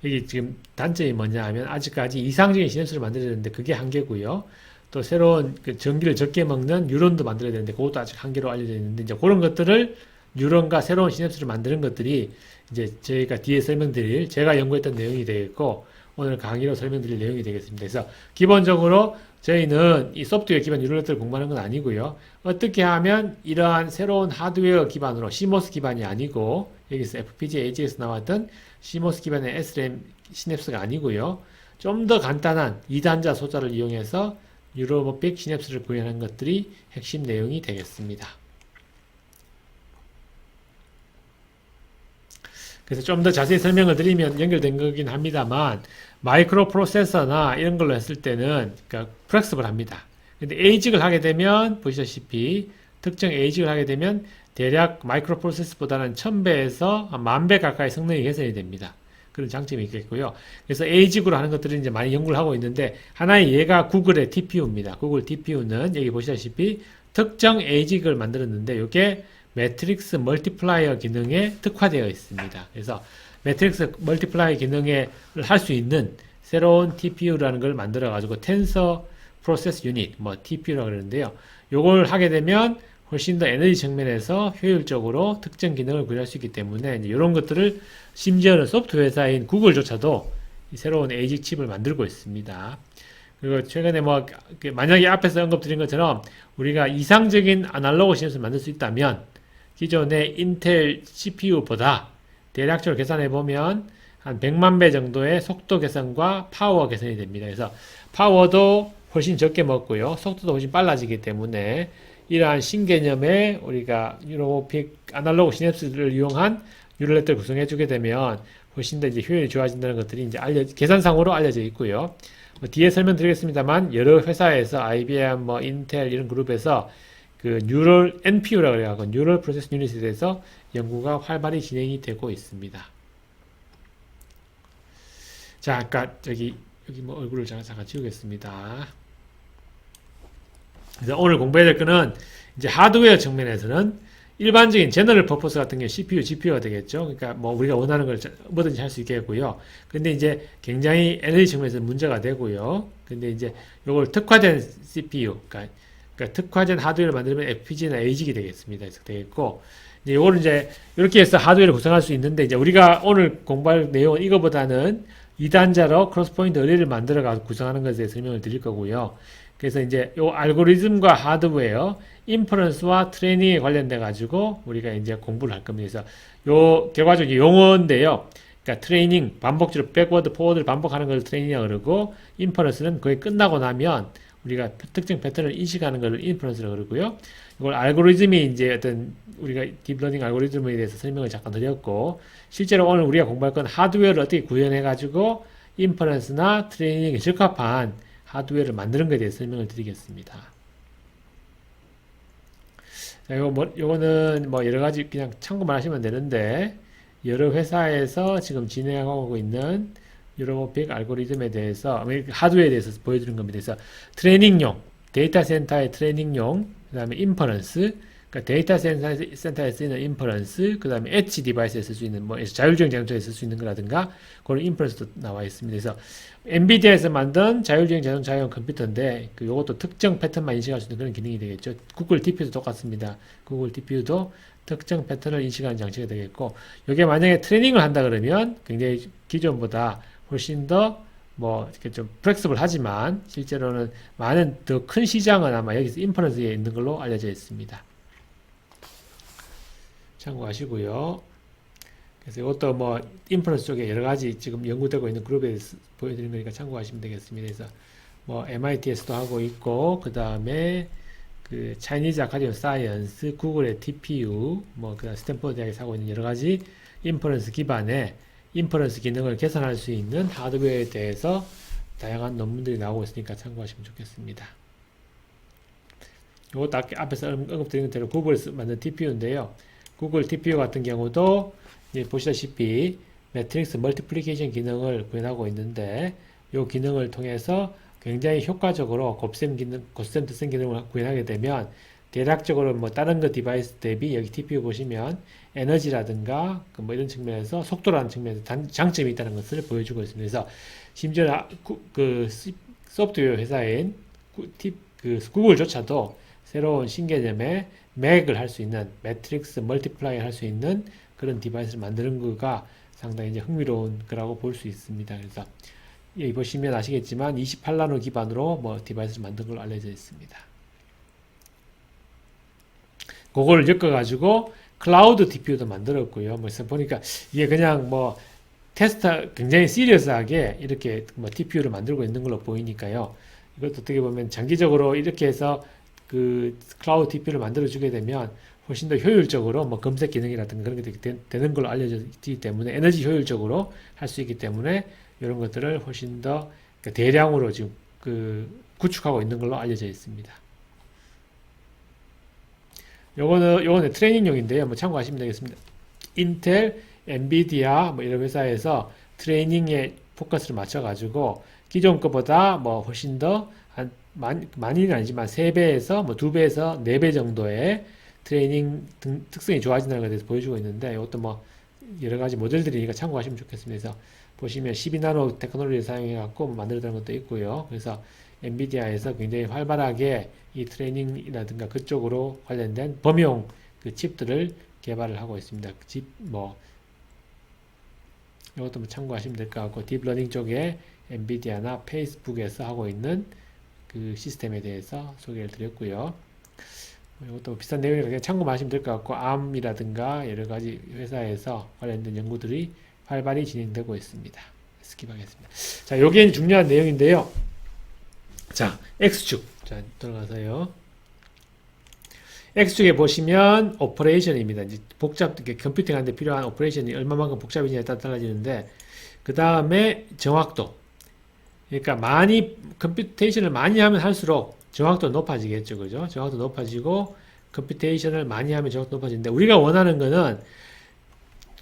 여기 지금 단점이 뭐냐 하면 아직까지 이상적인 시냅스를 만들어야 되는데 그게 한계고요. 또 새로운 그 전기를 적게 먹는 뉴런도 만들어야 되는데 그것도 아직 한계로 알려져 있는데 이제 그런 것들을 뉴런과 새로운 시냅스를 만드는 것들이 이제 저희가 뒤에 설명드릴 제가 연구했던 내용이 되겠고 오늘 강의로 설명드릴 내용이 되겠습니다. 그래서 기본적으로 저희는 이 소프트웨어 기반 뉴런들을 공부하는 건 아니고요. 어떻게 하면 이러한 새로운 하드웨어 기반으로 CMOS 기반이 아니고 여기서 FPGA AG에서 나왔던 CMOS 기반의 SRAM 시냅스가 아니고요. 좀 더 간단한 2단자 소자를 이용해서 뉴로모픽 시냅스를 구현하는 것들이 핵심 내용이 되겠습니다. 그래서 좀 더 자세히 설명을 드리면 연결된 거긴 합니다만 마이크로 프로세서나 이런 걸로 했을 때는 그러니까 플렉스블 합니다. 근데 ASIC을 하게 되면 보시다시피 특정 ASIC을 하게 되면 대략 마이크로 프로세서보다는 1000배에서 10,000배 가까이 성능이 개선이 됩니다. 그런 장점이 있겠고요. 그래서 ASIC으로 하는 것들은 이제 많이 연구를 하고 있는데 하나의 예가 구글의 TPU입니다. 구글 TPU는 여기 보시다시피 특정 ASIC을 만들었는데 이게 매트릭스 멀티플라이어 기능에 특화되어 있습니다. 그래서 매트릭스 멀티플라이어 기능을 할 수 있는 새로운 TPU라는 걸 만들어 가지고 텐서 프로세스 유닛 뭐 TPU라고 그러는데요. 요걸 하게 되면 훨씬 더 에너지 측면에서 효율적으로 특정 기능을 구현할 수 있기 때문에 이런 것들을 심지어는 소프트웨어 회사인 구글조차도 이 새로운 ASIC 칩을 만들고 있습니다. 그리고 최근에 뭐 만약에 앞에서 언급드린 것처럼 우리가 이상적인 아날로그 시냅스를 만들 수 있다면 기존의 인텔 CPU보다 대략적으로 계산해 보면 한 100만 배 정도의 속도 개선과 파워 개선이 됩니다. 그래서 파워도 훨씬 적게 먹고요. 속도도 훨씬 빨라지기 때문에 이러한 신개념의 우리가 뉴로모픽 아날로그 시냅스를 이용한 뉴럴넷을 구성해 주게 되면 훨씬 더 이제 효율이 좋아진다는 것들이 이제 계산상으로 알려져 있고요. 뭐 뒤에 설명드리겠습니다만 여러 회사에서 IBM, 뭐 인텔 이런 그룹에서 그 뉴럴 NPU라고 해가지고 뉴럴 프로세스 유닛에 대해서 연구가 활발히 진행이 되고 있습니다. 자, 아까 여기 뭐 얼굴을 잠깐 지우겠습니다. 그래서 오늘 공부해야 될 거는 이제 하드웨어 측면에서는 일반적인 제너럴 퍼포스 같은 게 CPU, GPU가 되겠죠. 그러니까 뭐 우리가 원하는 걸 뭐든지 할 수 있겠고요. 근데 이제 굉장히 에너지 측면에서 문제가 되고요. 근데 이제 요걸 특화된 CPU, 그러니까 특화된 하드웨어를 만들면 FPGA나 ASIC이 되겠습니다. 그래서 되겠고, 이제 요거는 이제 이렇게 해서 하드웨어를 구성할 수 있는데 이제 우리가 오늘 공부할 내용은 이거보다는 2단자로 크로스 포인트 어레이를 만들어 가지고 구성하는 것에 대해서 설명을 드릴 거고요. 그래서 이제 요 알고리즘과 하드웨어, 인퍼런스와 트레이닝에 관련돼 가지고 우리가 이제 공부를 할 겁니다. 그래서 요 결과적인 용어인데요. 그러니까 트레이닝, 반복적으로 백워드, 포워드를 반복하는 걸 트레이닝이라고 그러고, 인퍼런스는 거의 끝나고 나면 우리가 특정 패턴을 인식하는 걸 인퍼런스라고 그러고요. 이걸 알고리즘이 이제 어떤 우리가 딥러닝 알고리즘에 대해서 설명을 잠깐 드렸고, 실제로 오늘 우리가 공부할 건 하드웨어를 어떻게 구현해 가지고 인퍼런스나 트레이닝에 적합한 하드웨어를 만드는 것에 대해서 설명을 드리겠습니다. 자, 요거는 뭐 여러 가지 그냥 참고만 하시면 되는데, 여러 회사에서 지금 진행하고 있는 뉴로모픽 알고리즘에 대해서, 하드웨어에 대해서 보여주는 겁니다. 그래서 트레이닝용, 데이터 센터의 트레이닝용, 그 다음에 인퍼런스, 그러니까 데이터 센터에 쓰이는 인퍼런스, 그 다음에 엣지 디바이스에 쓸 수 있는, 뭐, 자율주행 자동차에 쓸 수 있는 거라든가, 그런 인퍼런스도 나와 있습니다. 그래서, 엔비디아에서 만든 자율주행 자동차용 컴퓨터인데, 요것도 특정 패턴만 인식할 수 있는 그런 기능이 되겠죠. 구글 DPU도 똑같습니다. 구글 DPU도 특정 패턴을 인식하는 장치가 되겠고, 이게 만약에 트레이닝을 한다 그러면, 굉장히 기존보다 훨씬 더 뭐 이렇게 좀 플렉스블 하지만 실제로는 많은 더 큰 시장은 아마 여기서 인퍼런스에 있는 걸로 알려져 있습니다. 참고하시고요. 그래서 이것도 뭐 인퍼런스 쪽에 여러 가지 지금 연구되고 있는 그룹에 보여드린 거니까 참고하시면 되겠습니다. 그래서 뭐 MIT에서도 하고 있고 그 다음에 그 차이니즈 아카데미 사이언스, 구글의 TPU, 뭐 그다음 스탠퍼드 대학에서 하고 있는 여러 가지 인퍼런스 기반의 인퍼런스 기능을 개선할 수 있는 하드웨어에 대해서 다양한 논문들이 나오고 있으니까 참고하시면 좋겠습니다. 이것도 앞에서 언급드린 대로 구글에서 만든 TPU인데요. 구글 TPU 같은 경우도 보시다시피 매트릭스 멀티플리케이션 기능을 구현하고 있는데 이 기능을 통해서 굉장히 효과적으로 곱셈 덧셈 기능을 구현하게 되면 대략적으로 뭐 다른 거 디바이스 대비 여기 TPU 보시면 에너지라든가 뭐 이런 측면에서 속도라는 측면에서 장점이 있다는 것을 보여주고 있습니다. 그래서 심지어 그 소프트웨어 회사인 구글조차도 새로운 신개념의 맥을 할 수 있는 매트릭스 멀티플라이 할 수 있는 그런 디바이스를 만드는 거가 상당히 이제 흥미로운 거라고 볼 수 있습니다. 그래서 여기 보시면 아시겠지만 28나노 기반으로 뭐 디바이스를 만든 걸로 알려져 있습니다. 그걸 엮어가지고 클라우드 DPU도 만들었고요. 뭐 보니까 이게 그냥 뭐 테스터 굉장히 시리어스하게 이렇게 뭐 TPU를 만들고 있는 걸로 보이니까요. 이것도 어떻게 보면 장기적으로 이렇게 해서 그 클라우드 TPU를 만들어주게 되면 훨씬 더 효율적으로 뭐 검색 기능이라든가 그런 게 되는 걸로 알려졌기 때문에 에너지 효율적으로 할 수 있기 때문에 이런 것들을 훨씬 더 대량으로 지금 그 구축하고 있는 걸로 알려져 있습니다. 요거는 트레이닝용인데요. 뭐 참고하시면 되겠습니다. 인텔, 엔비디아 뭐 이런 회사에서 트레이닝에 포커스를 맞춰가지고 기존 거보다 뭐 훨씬 더 많이는 아니지만 3배에서 뭐 2배에서 4배 정도의 트레이닝 특성이 좋아진다는 것에 대해서 보여주고 있는데 이것도 뭐 여러 가지 모델들이니까 참고하시면 좋겠습니다. 그래서 보시면 12나노 테크놀로지를 사용해 갖고 만들어낸 것도 있고요. 그래서 엔비디아에서 굉장히 활발하게 이 트레이닝이라든가 그쪽으로 관련된 범용 그 칩들을 개발을 하고 있습니다. 이것도 뭐 참고하시면 될 것 같고 딥러닝 쪽에 엔비디아나 페이스북에서 하고 있는 그 시스템에 대해서 소개를 드렸고요. 이것도 비슷한 내용이라 그냥 참고하시면 될 것 같고 암이라든가 여러 가지 회사에서 관련된 연구들이 활발히 진행되고 있습니다. 스킵하겠습니다. 자, 여기에 중요한 내용인데요. 자, X축. 자, 들어가서요. X축에 보시면 오퍼레이션입니다. 이제 컴퓨팅 하는데 필요한 오퍼레이션이 얼마만큼 복잡이냐에 따라 달라지는데, 그 다음에 정확도. 그러니까 컴퓨테이션을 많이 하면 할수록 정확도가 높아지겠죠. 그죠? 정확도 높아지고, 컴퓨테이션을 많이 하면 정확도 높아지는데, 우리가 원하는 거는,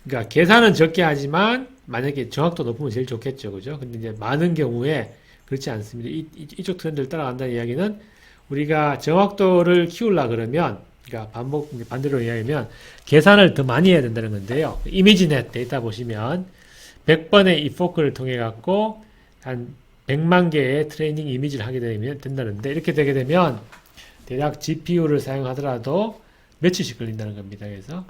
그러니까 계산은 적게 하지만, 만약에 정확도 높으면 제일 좋겠죠. 그죠? 근데 이제 많은 경우에 그렇지 않습니다. 이쪽 트렌드를 따라간다는 이야기는 우리가 정확도를 키우려 그러면, 그러니까 반대로 이야기하면 계산을 더 많이 해야 된다는 건데요. 이미지넷 데이터 보시면 100번의 epoch를 통해 갖고 한 100만 개의 트레이닝 이미지를 하게 된다는데 이렇게 되게 되면 대략 GPU를 사용하더라도 며칠씩 걸린다는 겁니다. 그래서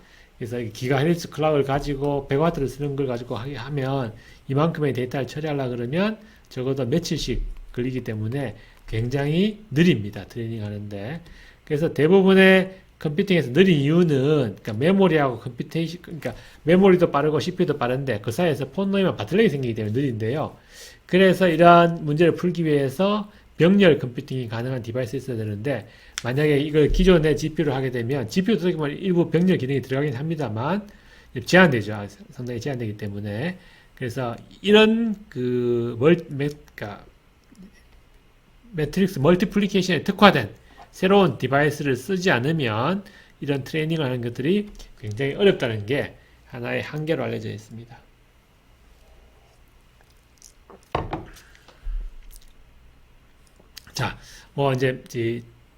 기가헤르츠 클락을 가지고 100W를 쓰는 걸 가지고 하면 이만큼의 데이터를 처리하려고 그러면 적어도 며칠씩 걸리기 때문에 굉장히 느립니다. 트레이닝 하는데. 그래서 대부분의 컴퓨팅에서 느린 이유는 그러니까 메모리하고 컴퓨테이션, 그러니까 메모리도 빠르고 CPU도 빠른데 그 사이에서 폰 놓이면 바틀렉이 생기기 때문에 느린데요. 그래서 이러한 문제를 풀기 위해서 병렬 컴퓨팅이 가능한 디바이스가 있어야 되는데 만약에 이걸 기존의 GPU를 하게 되면 GPU도 어떻게 보면 일부 병렬 기능이 들어가긴 합니다만 제한되죠. 상당히 제한되기 때문에 그래서 이런 그러니까 매트릭스 멀티플리케이션에 특화된 새로운 디바이스를 쓰지 않으면 이런 트레이닝을 하는 것들이 굉장히 어렵다는 게 하나의 한계로 알려져 있습니다. 자, 뭐 이제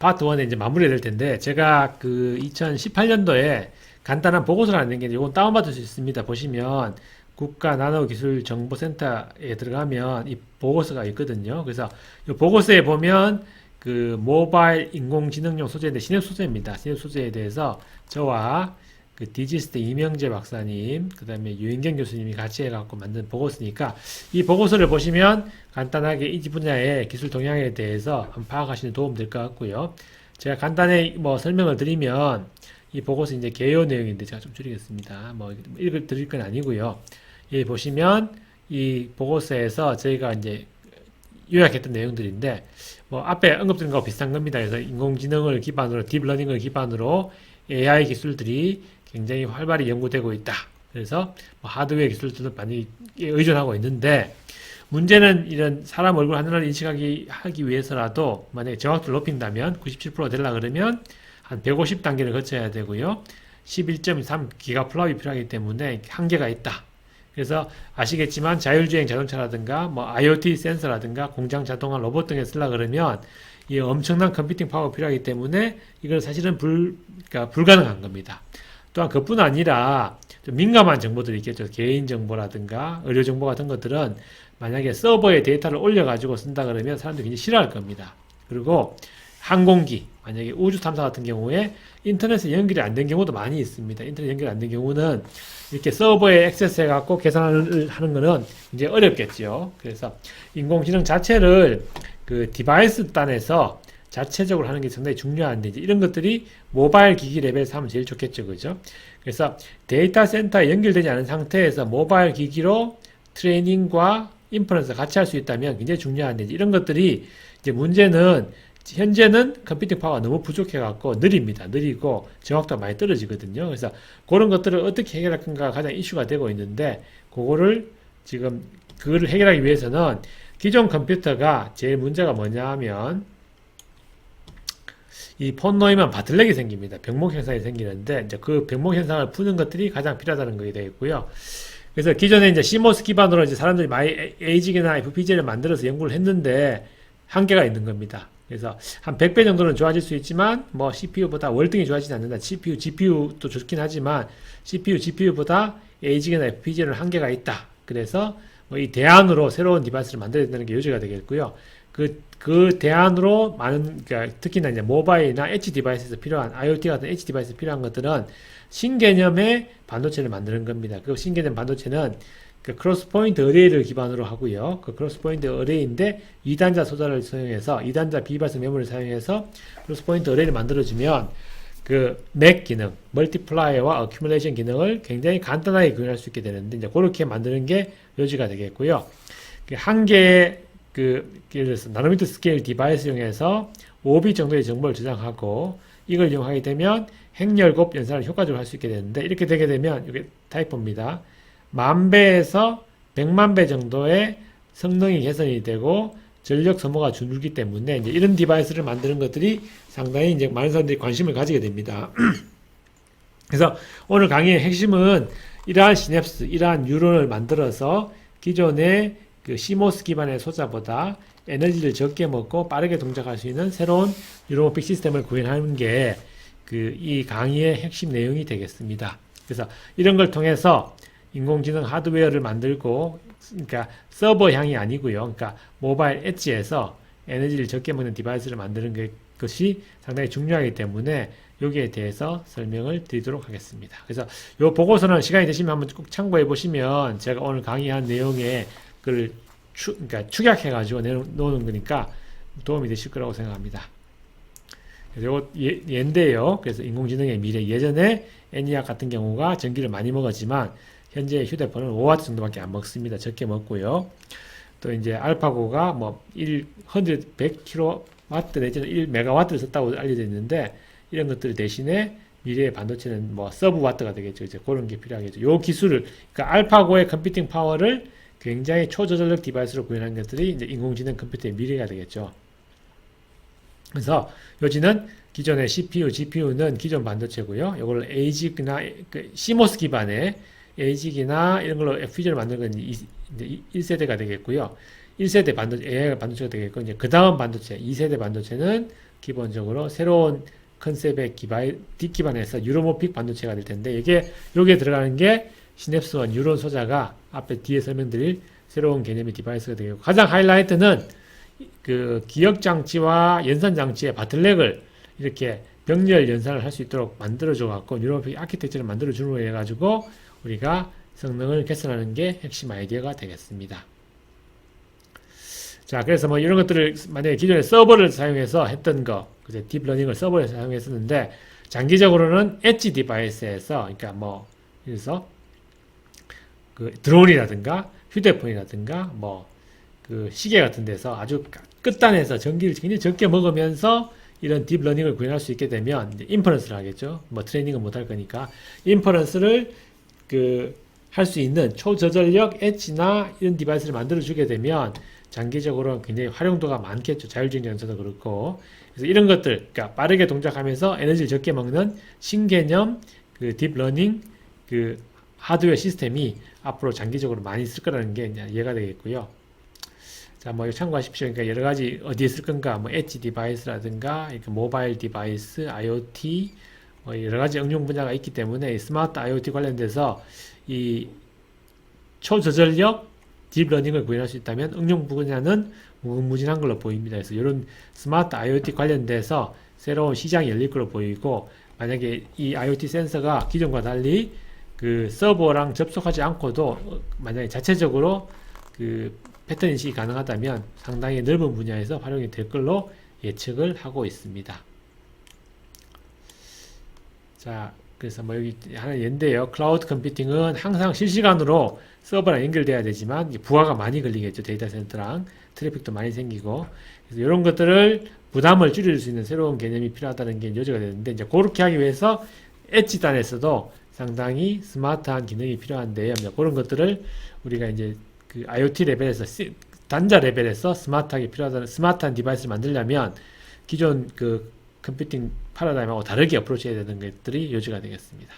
파트 1에 이제 마무리가 될 텐데, 제가 그 2018년도에 간단한 보고서를 하는 게, 이건 다운받을 수 있습니다. 보시면, 국가나노기술정보센터에 들어가면 이 보고서가 있거든요. 그래서 이 보고서에 보면, 그 모바일 인공지능용 소재인데, 신입 소재입니다. 신입 소재에 대해서 저와 그 디지스트 이명재 박사님, 그 다음에 유인경 교수님이 같이 해갖고 만든 보고서니까, 이 보고서를 보시면 간단하게 이 분야의 기술 동향에 대해서 한번 파악하시는 데 도움 될 것 같고요. 제가 간단히 뭐 설명을 드리면, 이 보고서 이제 개요 내용인데 제가 좀 줄이겠습니다. 뭐 읽을 드릴 건 아니고요. 여기 보시면 이 보고서에서 저희가 이제 요약했던 내용들인데, 뭐 앞에 언급드린 거와 비슷한 겁니다. 그래서 인공지능을 기반으로, 딥러닝을 기반으로 AI 기술들이 굉장히 활발히 연구되고 있다. 그래서 뭐 하드웨어 기술들도 많이 의존하고 있는데, 문제는 이런 사람 얼굴 하나를 인식하기 하기 위해서라도 만약에 정확도를 높인다면 97% 되려 그러면 한 150단계를 거쳐야 되고요. 11.3 기가플랍이 필요하기 때문에 한계가 있다. 그래서 아시겠지만 자율주행 자동차라든가 뭐 IoT 센서라든가 공장 자동화 로봇 등에 쓰려 그러면 이 엄청난 컴퓨팅 파워가 필요하기 때문에 이건 사실은 그러니까 불가능한 겁니다. 또한 그뿐 아니라 좀 민감한 정보들이 있겠죠. 개인정보라든가 의료정보 같은 것들은 만약에 서버에 데이터를 올려가지고 쓴다 그러면 사람들이 굉장히 싫어할 겁니다. 그리고 항공기, 만약에 우주 탐사 같은 경우에 인터넷에 연결이 안 된 경우도 많이 있습니다. 인터넷 연결이 안 된 경우는 이렇게 서버에 액세스 해갖고 계산을 하는 거는 이제 어렵겠죠. 그래서 인공지능 자체를 그 디바이스 단에서 자체적으로 하는 게 상당히 중요한데, 이제 이런 것들이 모바일 기기 레벨에서 하면 제일 좋겠죠. 그죠? 그래서 데이터 센터에 연결되지 않은 상태에서 모바일 기기로 트레이닝과 인퍼런스 같이 할 수 있다면 굉장히 중요한데, 이런 것들이 이제 문제는 현재는 컴퓨팅 파워가 너무 부족해갖고 느립니다. 느리고 정확도가 많이 떨어지거든요. 그래서 그런 것들을 어떻게 해결할 건가 가장 이슈가 되고 있는데, 그거를 지금 그거를 해결하기 위해서는 기존 컴퓨터가 제일 문제가 뭐냐 하면 이 폰 놓이면 바틀렉이 생깁니다. 병목 현상이 생기는데, 이제 그 병목 현상을 푸는 것들이 가장 필요하다는 것이 되겠고요. 그래서 기존에 이제 CMOS 기반으로 이제 사람들이 많이 에이직이나 FPGA를 만들어서 연구를 했는데 한계가 있는 겁니다. 그래서 한 100배 정도는 좋아질 수 있지만 뭐 CPU보다 월등히 좋아지지 않는다. CPU, GPU도 좋긴 하지만 CPU, GPU보다 에이직이나 FPGA는 한계가 있다. 그래서 뭐 이 대안으로 새로운 디바이스를 만들어야 된다는 게 요지가 되겠고요. 그 대안으로 많은, 그러니까 특히나 이제 모바일이나 엣지 디바이스에서 필요한, IoT 같은 엣지 디바이스에 필요한 것들은 신개념의 반도체를 만드는 겁니다. 그 신개념 반도체는 그 크로스 포인트 어레이를 기반으로 하고요. 그 크로스 포인트 어레이인데 2단자 소자를 사용해서 2단자 비발성 메모리를 사용해서 크로스 포인트 어레이를 만들어주면 그 맥 기능, 멀티플라이와 어큐뮬레이션 기능을 굉장히 간단하게 구현할 수 있게 되는데, 이제 그렇게 만드는 게 요지가 되겠고요. 한 개의 예를 들어서 나노미터 스케일 디바이스 이용해서 5비 정도의 정보를 저장하고 이걸 이용하게 되면 행렬곱 연산을 효과적으로 할 수 있게 되는데, 이렇게 되게 되면 이게 타이포입니다. 10,000배에서 1,000,000배 정도의 성능이 개선이 되고 전력 소모가 줄기 때문에 이제 이런 디바이스를 만드는 것들이 상당히 이제 많은 사람들이 관심을 가지게 됩니다. 그래서 오늘 강의의 핵심은 이러한 시냅스, 이러한 뉴런을 만들어서 기존의 그 CMOS 기반의 소자보다 에너지를 적게 먹고 빠르게 동작할 수 있는 새로운 뉴로모픽 시스템을 구현하는 게 이 강의의 핵심 내용이 되겠습니다. 그래서 이런 걸 통해서 인공지능 하드웨어를 만들고, 그러니까 서버향이 아니고요. 그러니까 모바일 엣지에서 에너지를 적게 먹는 디바이스를 만드는 것이 상당히 중요하기 때문에 여기에 대해서 설명을 드리도록 하겠습니다. 그래서 이 보고서는 시간이 되시면 한번 꼭 참고해 보시면 제가 오늘 강의한 내용에 그걸 그러니까 축약해가지고 내놓는 거니까 도움이 되실 거라고 생각합니다. 그래서 이거 예인데요. 그래서 인공지능의 미래, 예전에 애니악 같은 경우가 전기를 많이 먹었지만 현재 휴대폰은 5W 정도밖에 안 먹습니다. 적게 먹고요. 또 이제 알파고가 뭐 100kW 내지는 1MW를 썼다고 알려져 있는데, 이런 것들 대신에 미래의 반도체는 뭐 서브와트가 되겠죠. 이제 그런 게 필요하겠죠. 요 기술을, 그러니까 알파고의 컴퓨팅 파워를 굉장히 초저전력 디바이스로 구현한 것들이 이제 인공지능 컴퓨터의 미래가 되겠죠. 그래서 요지는 기존의 CPU, GPU는 기존 반도체고요. 이걸 ASIC이나 CMOS 기반의 ASIC이나 이런 걸로 FPGA를 만드는 건 이제 1세대가 되겠고요. 1세대 반도체, AI 반도체가 되겠고, 이제 그 다음 반도체, 2세대 반도체는 기본적으로 새로운 컨셉의 기반에서 유로모픽 반도체가 될 텐데, 여기에 들어가는 게 시냅스와 뉴런 소자가 앞에 뒤에 설명드릴 새로운 개념의 디바이스가 되겠고, 가장 하이라이트는 그 기억 장치와 연산 장치의 바틀렉을 이렇게 병렬 연산을 할 수 있도록 만들어줘 갖고 뉴로모픽 아키텍처를 만들어 주는 거에 가지고 우리가 성능을 개선하는 게 핵심 아이디어가 되겠습니다. 자, 그래서 뭐 이런 것들을 만약에 기존에 서버를 사용해서 했던 거, 그제 딥러닝을 서버에 사용했었는데, 장기적으로는 엣지 디바이스에서, 그러니까 뭐, 그래서 그 드론이라든가 휴대폰이라든가 뭐 그 시계 같은 데서 아주 끝단에서 전기를 굉장히 적게 먹으면서 이런 딥러닝을 구현할 수 있게 되면 이제 인퍼런스를 하겠죠. 뭐 트레이닝은 못 할 거니까 인퍼런스를 그 할 수 있는 초저전력 엣지나 이런 디바이스를 만들어 주게 되면 장기적으로 굉장히 활용도가 많겠죠. 자율주행 장차도 그렇고. 그래서 이런 것들, 그러니까 빠르게 동작하면서 에너지를 적게 먹는 신개념 그 딥러닝 그 하드웨어 시스템이 앞으로 장기적으로 많이 쓸 거라는 게 이제 이해가 되겠고요. 자, 뭐, 이거 참고하십시오. 그러니까 여러 가지 어디에 쓸 건가, 뭐, 엣지 디바이스라든가, 이렇게 모바일 디바이스, IoT, 뭐 여러 가지 응용 분야가 있기 때문에 스마트 IoT 관련돼서 이 초저전력 딥러닝을 구현할 수 있다면 응용 분야는 무궁무진한 걸로 보입니다. 그래서 이런 스마트 IoT 관련돼서 새로운 시장이 열릴 걸로 보이고, 만약에 이 IoT 센서가 기존과 달리 그 서버랑 접속하지 않고도 만약에 자체적으로 그 패턴 인식이 가능하다면 상당히 넓은 분야에서 활용이 될 걸로 예측을 하고 있습니다. 자, 그래서 뭐 여기 하나 예인데요. 클라우드 컴퓨팅은 항상 실시간으로 서버랑 연결돼야 되지만 부하가 많이 걸리겠죠. 데이터 센터랑 트래픽도 많이 생기고. 그래서 이런 것들을 부담을 줄일 수 있는 새로운 개념이 필요하다는 게 요지가 되는데, 이제 그렇게 하기 위해서 엣지 단에서도 상당히 스마트한 기능이 필요한데요. 그런 것들을 우리가 이제 그 IoT 레벨에서 단자 레벨에서 스마트하게 필요하다는 스마트한 디바이스를 만들려면 기존 그 컴퓨팅 파라다임하고 다르게 어프로치해야 되는 것들이 요지가 되겠습니다.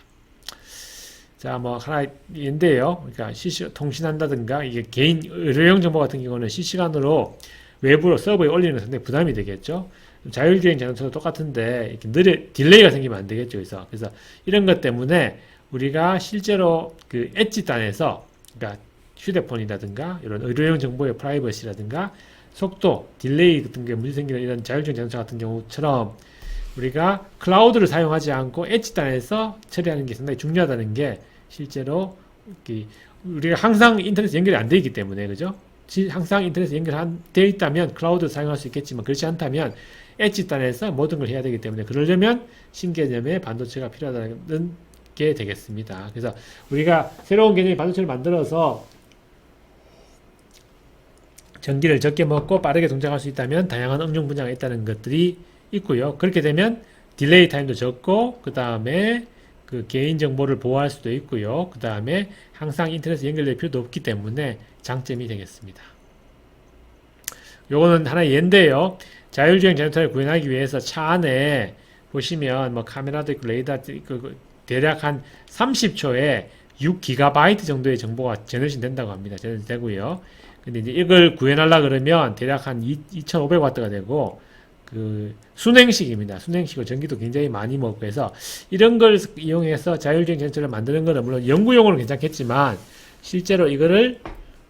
자, 뭐 하나인데요. 그러니까 통신한다든가 이게 개인 의료용 정보 같은 경우는 실시간으로 외부로 서버에 올리는 건 상당히 부담이 되겠죠. 자율주행 자동차도 똑같은데 이렇게 딜레이가 생기면 안 되겠죠. 그래서 이런 것 때문에 우리가 실제로 그 엣지 단에서, 그러니까 휴대폰이라든가 이런 의료용 정보의 프라이버시라든가 속도, 딜레이 같은 게 문제 생기는 이런 자율주행 자동차 같은 경우처럼 우리가 클라우드를 사용하지 않고 엣지 단에서 처리하는 게 상당히 중요하다는 게 실제로 우리가 항상 인터넷에 연결이 안 되어 있기 때문에, 그죠? 항상 인터넷에 연결되어 있다면 클라우드를 사용할 수 있겠지만 그렇지 않다면 엣지 단에서 모든 걸 해야 되기 때문에 그러려면 신개념의 반도체가 필요하다는 게 되겠습니다. 그래서 우리가 새로운 개념의 반도체를 만들어서 전기를 적게 먹고 빠르게 동작할 수 있다면 다양한 응용 분야가 있다는 것들이 있고요. 그렇게 되면 딜레이 타임도 적고, 그 다음에 그 개인 정보를 보호할 수도 있고요. 그 다음에 항상 인터넷에 연결될 필요도 없기 때문에 장점이 되겠습니다. 요거는 하나의 예인데요. 자율주행 자동차를 구현하기 위해서 차 안에 보시면 뭐 카메라도 있고 레이더도 있고 대략 한 30초에 6GB 정도의 정보가 제너레이션 된다고 합니다. 제너레이션 되고요. 근데 이제 이걸 구현하려 그러면 대략 한 2500W가 되고, 그 순행식입니다. 순행식으로 전기도 굉장히 많이 먹고 해서 이런 걸 이용해서 자율주행 자동차를 만드는 거는 물론 연구용으로는 괜찮겠지만 실제로 이거를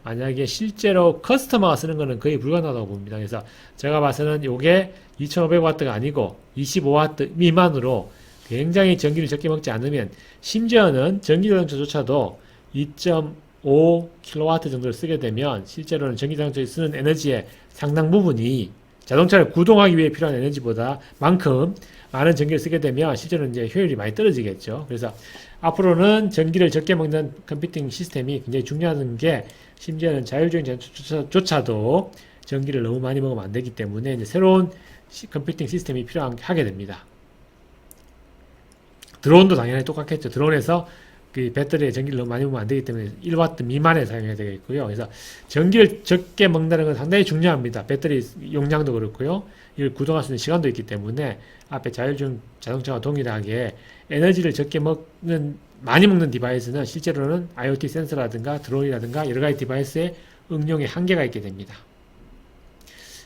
만약에 실제로 커스터머가 쓰는 거는 거의 불가능하다고 봅니다. 그래서 제가 봐서는 이게 2500W가 아니고 25W 미만으로 굉장히 전기를 적게 먹지 않으면, 심지어는 전기자동차조차도 2.5kW 정도를 쓰게 되면 실제로는 전기자동차에 쓰는 에너지의 상당 부분이 자동차를 구동하기 위해 필요한 에너지보다 만큼 많은 전기를 쓰게 되면 실제로 이제 효율이 많이 떨어지겠죠. 그래서 앞으로는 전기를 적게 먹는 컴퓨팅 시스템이 굉장히 중요한 게, 심지어는 자율주행 자동차조차도 전기를 너무 많이 먹으면 안 되기 때문에 이제 새로운 컴퓨팅 시스템이 필요하게 됩니다. 드론도 당연히 똑같겠죠. 드론에서 그 배터리에 전기를 너무 많이 먹으면 안 되기 때문에 1W 미만에 사용해야 되겠고요. 그래서 전기를 적게 먹는다는 건 상당히 중요합니다. 배터리 용량도 그렇고요. 이걸 구동할 수 있는 시간도 있기 때문에 앞에 자율주행 자동차와 동일하게 에너지를 적게 많이 먹는 디바이스는 실제로는 IoT 센서라든가 드론이라든가 여러 가지 디바이스의 응용에 한계가 있게 됩니다.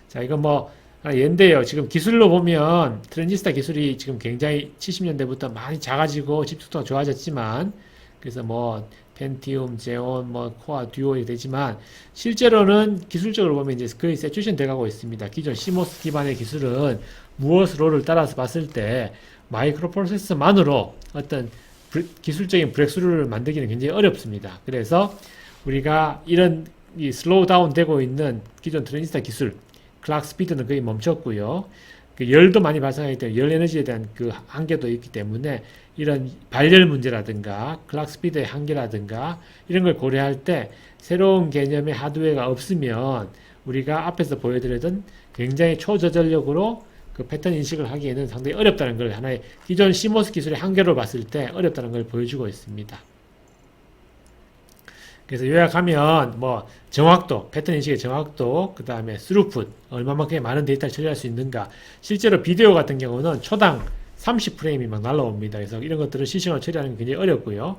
자, 이건 뭐 얘인데요. 지금 기술로 보면 트랜지스터 기술이 지금 굉장히 70년대부터 많이 작아지고 집중도가 좋아졌지만 그래서 뭐 펜티움, 제온, 뭐 코어, 듀오이 되지만 실제로는 기술적으로 보면 이제 거의 세츄레이션 돼가고 있습니다. 기존 CMOS 기반의 기술은 무엇으로를 따라서 봤을 때 마이크로 프로세서만으로 어떤 기술적인 브렉스루를 만들기는 굉장히 어렵습니다. 그래서 우리가 이런 이 슬로우 다운 되고 있는 기존 트랜지스터 기술 클락 스피드는 거의 멈췄고요. 그 열도 많이 발생하기 때문에 열 에너지에 대한 그 한계도 있기 때문에 이런 발열 문제라든가 클락 스피드의 한계라든가 이런 걸 고려할 때 새로운 개념의 하드웨어가 없으면 우리가 앞에서 보여드렸던 굉장히 초저전력으로 그 패턴 인식을 하기에는 상당히 어렵다는 걸 하나의 기존 CMOS 기술의 한계로 봤을 때 어렵다는 걸 보여주고 있습니다. 그래서 요약하면 뭐 정확도, 패턴 인식의 정확도, 그 다음에 스루풋, 얼마만큼의 많은 데이터를 처리할 수 있는가. 실제로 비디오 같은 경우는 초당 30프레임이 막 날라옵니다. 그래서 이런 것들을 실시간으로 처리하는 게 굉장히 어렵고요.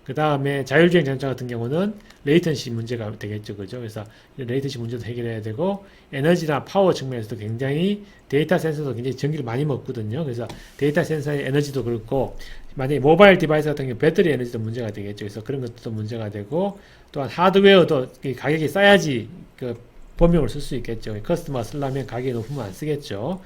그 다음에 자율주행 자동차 같은 경우는 레이턴시 문제가 되겠죠. 그죠? 그래서 레이턴시 문제도 해결해야 되고, 에너지나 파워 측면에서도 굉장히 데이터 센서도 굉장히 전기를 많이 먹거든요. 그래서 데이터 센서의 에너지도 그렇고, 만약에 모바일 디바이스 같은 경우 배터리 에너지도 문제가 되겠죠. 그래서 그런 것도 문제가 되고, 또한 하드웨어도 가격이 싸야지 그 범용을 쓸 수 있겠죠. 커스터머가 쓰려면 가격이 높으면 안 쓰겠죠.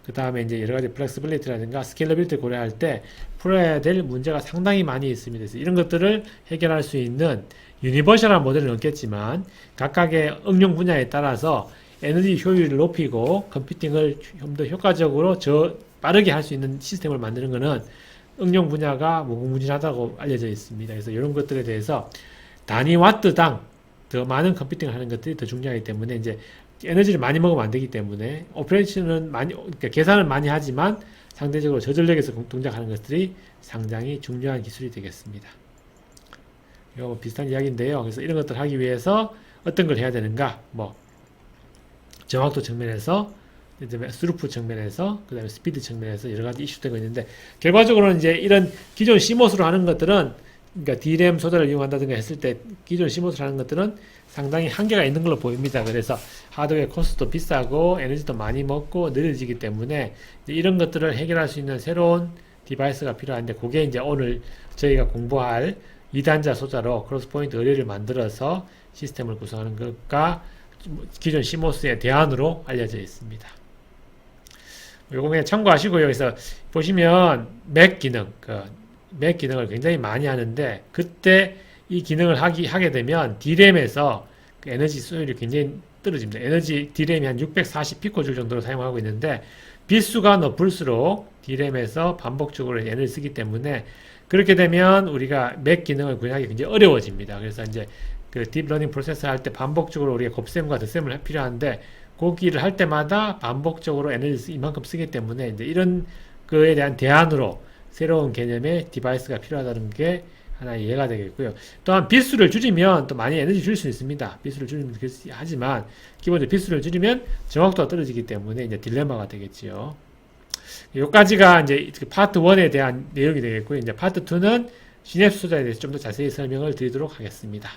그 다음에 이제 여러 가지 플렉시빌리티라든가 스케일러빌리티 고려할 때 풀어야 될 문제가 상당히 많이 있습니다. 그래서 이런 것들을 해결할 수 있는 유니버셜한 모델은 없겠지만 각각의 응용 분야에 따라서 에너지 효율을 높이고 컴퓨팅을 좀 더 효과적으로 빠르게 할 수 있는 시스템을 만드는 것은 응용 분야가 무궁무진하다고 알려져 있습니다. 그래서 이런 것들에 대해서 단위 와트당 더 많은 컴퓨팅을 하는 것들이 더 중요하기 때문에 이제 에너지를 많이 먹으면 안 되기 때문에 오퍼레이션은 많이, 그러니까 계산을 많이 하지만 상대적으로 저전력에서 동작하는 것들이 상당히 중요한 기술이 되겠습니다. 이거 비슷한 이야기인데요. 그래서 이런 것들을 하기 위해서 어떤 걸 해야 되는가? 뭐 정확도 측면에서, 스루프 측면에서, 그 다음에 스피드 측면에서 여러 가지 이슈되고 있는데 결과적으로는 이제 이런 기존 CMOS로 하는 것들은 그러니까 D램 소자를 이용한다든가 했을 때 기존 CMOS로 하는 것들은 상당히 한계가 있는 걸로 보입니다. 그래서 하드웨어 코스트도 비싸고 에너지도 많이 먹고 느려지기 때문에 이런 것들을 해결할 수 있는 새로운 디바이스가 필요한데 그게 이제 오늘 저희가 공부할 2단자 소자로 크로스 포인트 의뢰를 만들어서 시스템을 구성하는 것과 기존 CMOS의 대안으로 알려져 있습니다. 요거 그냥 참고하시고요. 그래서 보시면 맥 기능, 맥 기능을 굉장히 많이 하는데 그때 이 기능을 하게 되면 D램에서 그 에너지 소율이 굉장히 떨어집니다. 에너지 D램이 한 640 피코줄 정도로 사용하고 있는데 비수가 높을수록 D램에서 반복적으로 에너지를 쓰기 때문에 그렇게 되면 우리가 맥 기능을 구현하기 굉장히 어려워집니다. 그래서 이제 그 딥러닝 프로세스 할 때 반복적으로 우리가 곱셈과 덧셈을 필요한데 고기를 할 때마다 반복적으로 에너지 이만큼 쓰기 때문에 이제 이런 거에 대한 대안으로 새로운 개념의 디바이스가 필요하다는 게 하나 이해가 되겠고요. 또한 비수를 줄이면 또 많이 에너지 줄 수 있습니다. 비수를 줄이면 하지만 기본적으로 비수를 줄이면 정확도가 떨어지기 때문에 이제 딜레마가 되겠지요. 여기까지가 이제 파트 1에 대한 내용이 되겠고요. 이제 파트 2는 시냅스 소자에 대해서 좀 더 자세히 설명을 드리도록 하겠습니다.